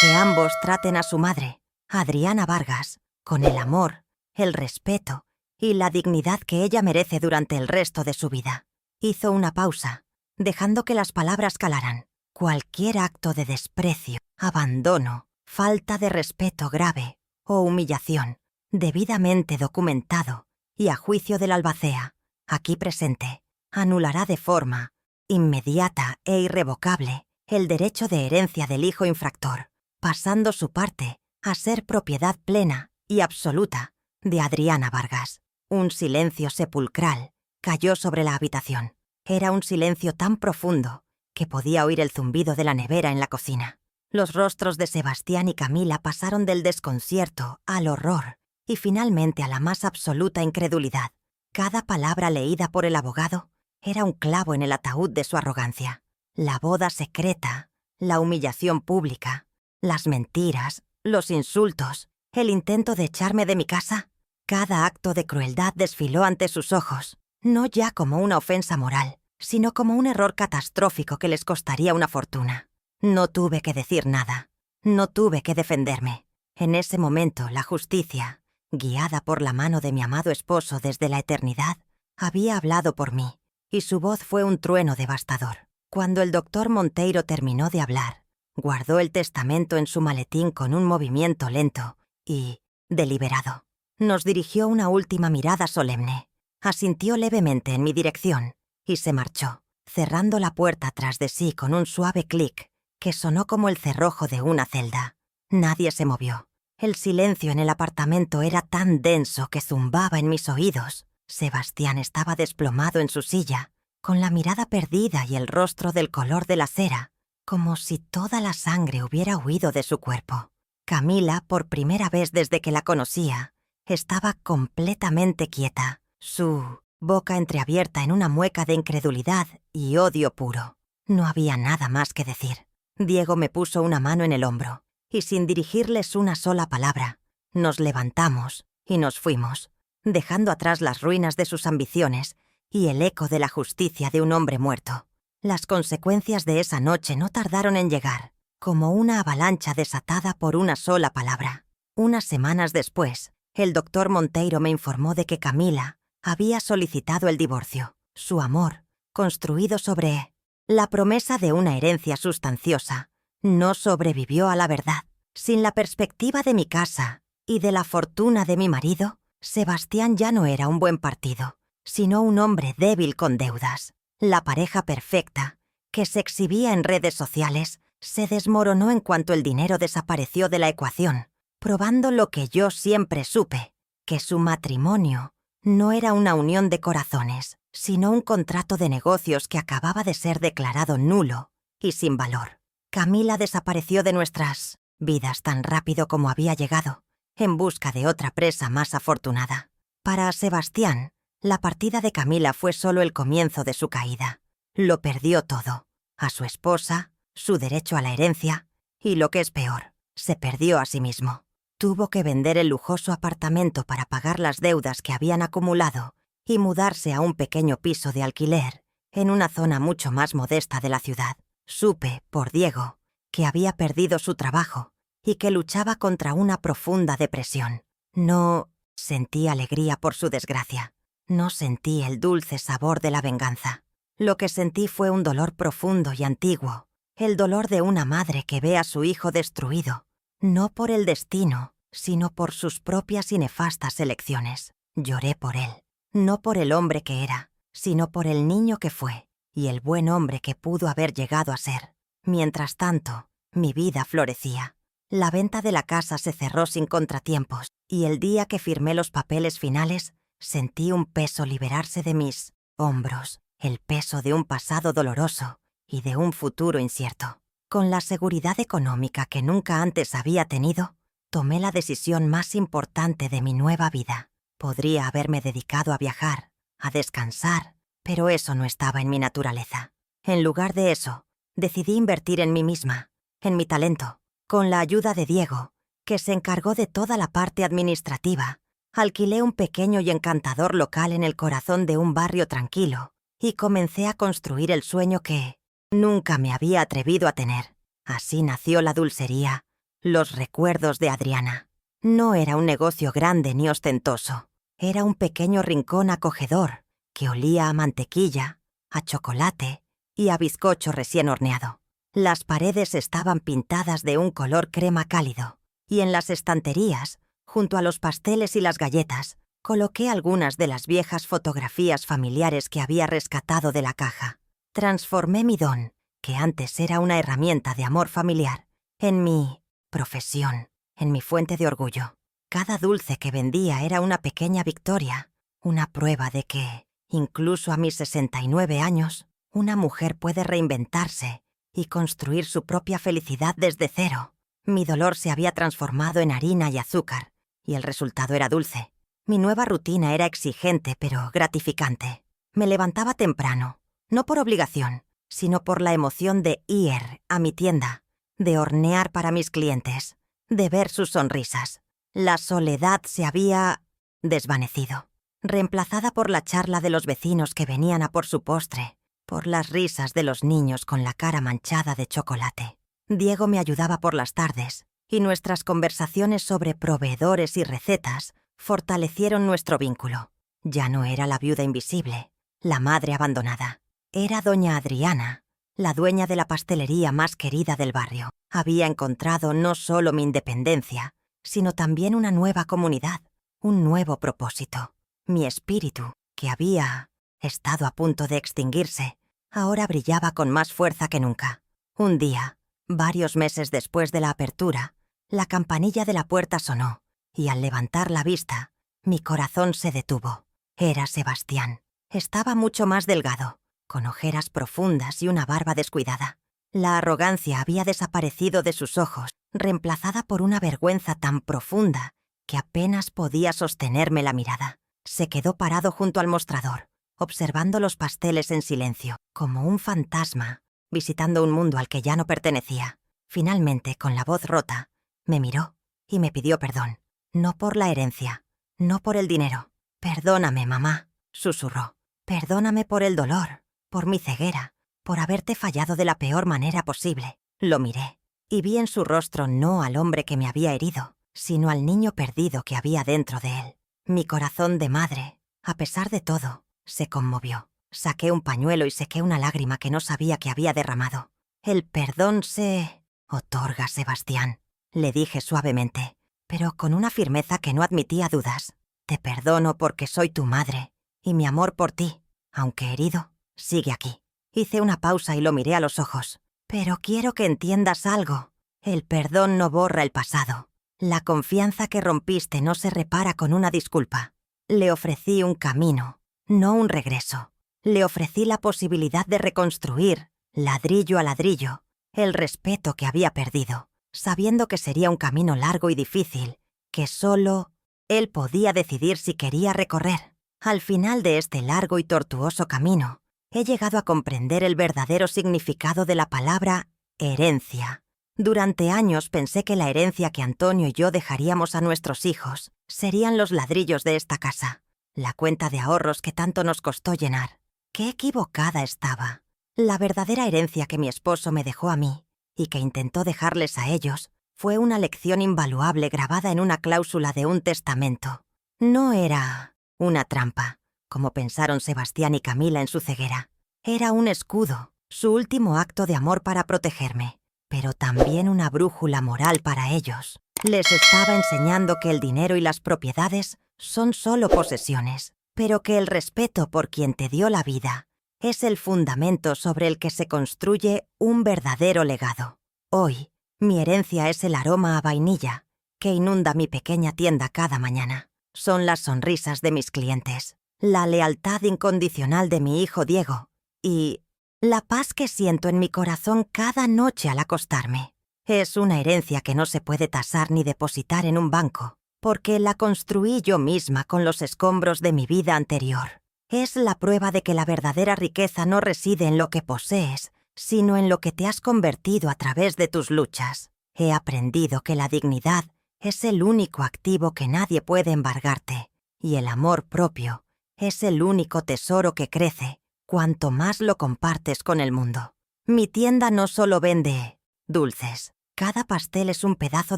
que ambos traten a su madre, Adriana Vargas, con el amor, el respeto y la dignidad que ella merece durante el resto de su vida». Hizo una pausa, dejando que las palabras calaran. «Cualquier acto de desprecio, abandono, falta de respeto grave o humillación, debidamente documentado y a juicio del albacea, aquí presente, anulará de forma inmediata e irrevocable el derecho de herencia del hijo infractor, pasando su parte a ser propiedad plena y absoluta de Adriana Vargas». Un silencio sepulcral cayó sobre la habitación. Era un silencio tan profundo que podía oír el zumbido de la nevera en la cocina. Los rostros de Sebastián y Camila pasaron del desconcierto al horror y finalmente a la más absoluta incredulidad. Cada palabra leída por el abogado era un clavo en el ataúd de su arrogancia. La boda secreta, la humillación pública, las mentiras, los insultos, el intento de echarme de mi casa. Cada acto de crueldad desfiló ante sus ojos, no ya como una ofensa moral, sino como un error catastrófico que les costaría una fortuna. No tuve que decir nada, no tuve que defenderme. En ese momento, la justicia, guiada por la mano de mi amado esposo desde la eternidad, había hablado por mí, y su voz fue un trueno devastador. Cuando el doctor Monteiro terminó de hablar, guardó el testamento en su maletín con un movimiento lento y deliberado. Nos dirigió una última mirada solemne, asintió levemente en mi dirección y se marchó, cerrando la puerta tras de sí con un suave clic que sonó como el cerrojo de una celda. Nadie se movió. El silencio en el apartamento era tan denso que zumbaba en mis oídos. Sebastián estaba desplomado en su silla, con la mirada perdida y el rostro del color de la cera, como si toda la sangre hubiera huido de su cuerpo. Camila, por primera vez desde que la conocía, estaba completamente quieta, su boca entreabierta en una mueca de incredulidad y odio puro. No había nada más que decir. Diego me puso una mano en el hombro, y sin dirigirles una sola palabra, nos levantamos y nos fuimos, dejando atrás las ruinas de sus ambiciones y el eco de la justicia de un hombre muerto. Las consecuencias de esa noche no tardaron en llegar, como una avalancha desatada por una sola palabra. Unas semanas después, el doctor Monteiro me informó de que Camila había solicitado el divorcio. Su amor, construido sobre la promesa de una herencia sustanciosa, no sobrevivió a la verdad. Sin la perspectiva de mi casa y de la fortuna de mi marido, Sebastián ya no era un buen partido, sino un hombre débil con deudas. La pareja perfecta, que se exhibía en redes sociales, se desmoronó en cuanto el dinero desapareció de la ecuación, probando lo que yo siempre supe, que su matrimonio no era una unión de corazones, sino un contrato de negocios que acababa de ser declarado nulo y sin valor. Camila desapareció de nuestras vidas tan rápido como había llegado, en busca de otra presa más afortunada. Para Sebastián, la partida de Camila fue solo el comienzo de su caída. Lo perdió todo, a su esposa, su derecho a la herencia y, lo que es peor, se perdió a sí mismo. Tuvo que vender el lujoso apartamento para pagar las deudas que habían acumulado y mudarse a un pequeño piso de alquiler en una zona mucho más modesta de la ciudad. Supe, por Diego, que había perdido su trabajo y que luchaba contra una profunda depresión. No sentí alegría por su desgracia. No sentí el dulce sabor de la venganza. Lo que sentí fue un dolor profundo y antiguo, el dolor de una madre que ve a su hijo destruido, no por el destino, sino por sus propias y nefastas elecciones. Lloré por él, no por el hombre que era, sino por el niño que fue y el buen hombre que pudo haber llegado a ser. Mientras tanto, mi vida florecía. La venta de la casa se cerró sin contratiempos, y el día que firmé los papeles finales, sentí un peso liberarse de mis hombros, el peso de un pasado doloroso y de un futuro incierto. Con la seguridad económica que nunca antes había tenido, tomé la decisión más importante de mi nueva vida. Podría haberme dedicado a viajar, a descansar, pero eso no estaba en mi naturaleza. En lugar de eso, decidí invertir en mí misma, en mi talento. Con la ayuda de Diego, que se encargó de toda la parte administrativa, alquilé un pequeño y encantador local en el corazón de un barrio tranquilo y comencé a construir el sueño que nunca me había atrevido a tener. Así nació la dulcería, Los Recuerdos de Adriana. No era un negocio grande ni ostentoso. Era un pequeño rincón acogedor que olía a mantequilla, a chocolate y a bizcocho recién horneado. Las paredes estaban pintadas de un color crema cálido, y en las estanterías, junto a los pasteles y las galletas, coloqué algunas de las viejas fotografías familiares que había rescatado de la caja. Transformé mi don, que antes era una herramienta de amor familiar, en mi profesión, en mi fuente de orgullo. Cada dulce que vendía era una pequeña victoria, una prueba de que, incluso a mis 69 años, Una mujer puede reinventarse y construir su propia felicidad desde cero. Mi dolor se había transformado en harina y azúcar, y el resultado era dulce. Mi nueva rutina era exigente pero gratificante. Me levantaba temprano, no por obligación, sino por la emoción de ir a mi tienda, de hornear para mis clientes, de ver sus sonrisas. La soledad se había desvanecido, reemplazada por la charla de los vecinos que venían a por su postre, por las risas de los niños con la cara manchada de chocolate. Diego me ayudaba por las tardes, y nuestras conversaciones sobre proveedores y recetas fortalecieron nuestro vínculo. Ya no era la viuda invisible, la madre abandonada. Era doña Adriana, la dueña de la pastelería más querida del barrio. Había encontrado no solo mi independencia, sino también una nueva comunidad, un nuevo propósito. Mi espíritu, que había estado a punto de extinguirse, ahora brillaba con más fuerza que nunca. Un día, varios meses después de la apertura, la campanilla de la puerta sonó, y al levantar la vista, mi corazón se detuvo. Era Sebastián. Estaba mucho más delgado, con ojeras profundas y una barba descuidada. La arrogancia había desaparecido de sus ojos, reemplazada por una vergüenza tan profunda que apenas podía sostenerme la mirada. Se quedó parado junto al mostrador, observando los pasteles en silencio, como un fantasma, visitando un mundo al que ya no pertenecía. Finalmente, con la voz rota, me miró y me pidió perdón. No por la herencia, no por el dinero. «Perdóname, mamá», susurró. «Perdóname por el dolor, por mi ceguera, por haberte fallado de la peor manera posible». Lo miré, y vi en su rostro no al hombre que me había herido, sino al niño perdido que había dentro de él. Mi corazón de madre, a pesar de todo, se conmovió. Saqué un pañuelo y sequé una lágrima que no sabía que había derramado. «El perdón se otorga, Sebastián», le dije suavemente, pero con una firmeza que no admitía dudas. «Te perdono porque soy tu madre, y mi amor por ti, aunque herido, sigue aquí». Hice una pausa y lo miré a los ojos. «Pero quiero que entiendas algo. El perdón no borra el pasado. La confianza que rompiste no se repara con una disculpa». Le ofrecí un camino, no un regreso. Le ofrecí la posibilidad de reconstruir, ladrillo a ladrillo, el respeto que había perdido, sabiendo que sería un camino largo y difícil, que solo él podía decidir si quería recorrer. Al final de este largo y tortuoso camino, he llegado a comprender el verdadero significado de la palabra herencia. Durante años pensé que la herencia que Antonio y yo dejaríamos a nuestros hijos serían los ladrillos de esta casa, la cuenta de ahorros que tanto nos costó llenar. ¡Qué equivocada estaba! La verdadera herencia que mi esposo me dejó a mí, y que intentó dejarles a ellos, fue una lección invaluable grabada en una cláusula de un testamento. No era una trampa, como pensaron Sebastián y Camila en su ceguera. Era un escudo, su último acto de amor para protegerme, pero también una brújula moral para ellos. Les estaba enseñando que el dinero y las propiedades son solo posesiones, pero que el respeto por quien te dio la vida es el fundamento sobre el que se construye un verdadero legado. Hoy, mi herencia es el aroma a vainilla que inunda mi pequeña tienda cada mañana. Son las sonrisas de mis clientes, la lealtad incondicional de mi hijo Diego y la paz que siento en mi corazón cada noche al acostarme. Es una herencia que no se puede tasar ni depositar en un banco, porque la construí yo misma con los escombros de mi vida anterior. Es la prueba de que la verdadera riqueza no reside en lo que posees, sino en lo que te has convertido a través de tus luchas. He aprendido que la dignidad es el único activo que nadie puede embargarte, y el amor propio es el único tesoro que crece cuanto más lo compartes con el mundo. Mi tienda no solo vende dulces. Cada pastel es un pedazo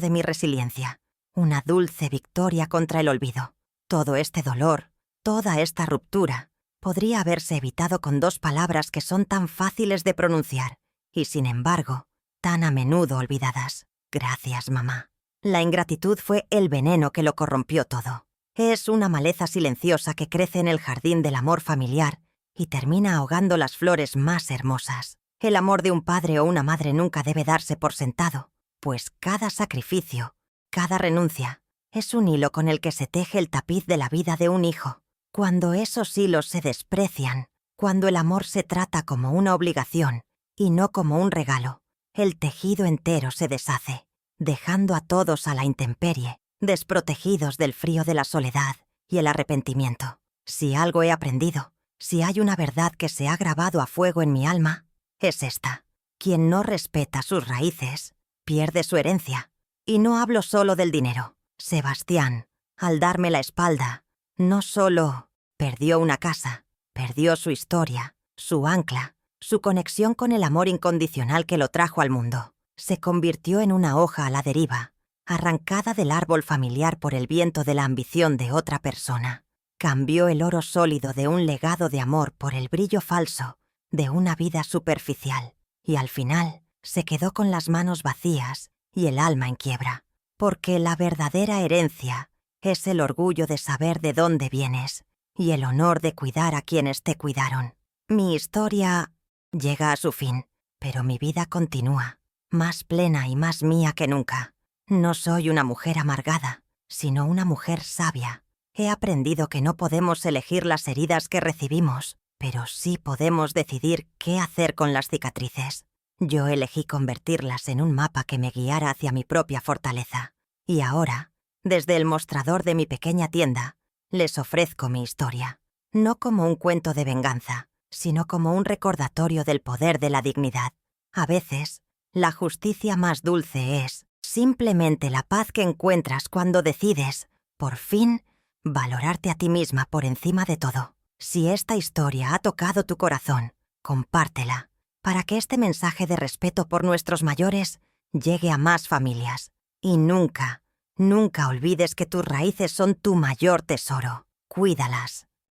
de mi resiliencia, una dulce victoria contra el olvido. Todo este dolor, toda esta ruptura, podría haberse evitado con 2 palabras que son tan fáciles de pronunciar y, sin embargo, tan a menudo olvidadas. Gracias, mamá. La ingratitud fue el veneno que lo corrompió todo. Es una maleza silenciosa que crece en el jardín del amor familiar y termina ahogando las flores más hermosas. El amor de un padre o una madre nunca debe darse por sentado, pues cada sacrificio, cada renuncia, es un hilo con el que se teje el tapiz de la vida de un hijo. Cuando esos hilos se desprecian, Cuando el amor se trata como una obligación y no como un regalo, el tejido entero se deshace, dejando a todos a la intemperie, desprotegidos del frío de la soledad y el arrepentimiento. Si algo he aprendido, si hay una verdad que se ha grabado a fuego en mi alma, es esta. Quien no respeta sus raíces, pierde su herencia. Y no hablo solo del dinero. Sebastián, al darme la espalda, no solo perdió una casa, perdió su historia, su ancla, su conexión con el amor incondicional que lo trajo al mundo. Se convirtió en una hoja a la deriva, arrancada del árbol familiar por el viento de la ambición de otra persona. Cambió el oro sólido de un legado de amor por el brillo falso de una vida superficial. Y al final se quedó con las manos vacías y el alma en quiebra. Porque la verdadera herencia es el orgullo de saber de dónde vienes y el honor de cuidar a quienes te cuidaron. Mi historia llega a su fin, pero mi vida continúa, más plena y más mía que nunca. No soy una mujer amargada, sino una mujer sabia. He aprendido que no podemos elegir las heridas que recibimos, pero sí podemos decidir qué hacer con las cicatrices. Yo elegí convertirlas en un mapa que me guiara hacia mi propia fortaleza. Y ahora, desde el mostrador de mi pequeña tienda, les ofrezco mi historia. No como un cuento de venganza, sino como un recordatorio del poder de la dignidad. A veces, la justicia más dulce es simplemente la paz que encuentras cuando decides, por fin, valorarte a ti misma por encima de todo. Si esta historia ha tocado tu corazón, compártela, para que este mensaje de respeto por nuestros mayores llegue a más familias. Y nunca, nunca olvides que tus raíces son tu mayor tesoro. Cuídalas.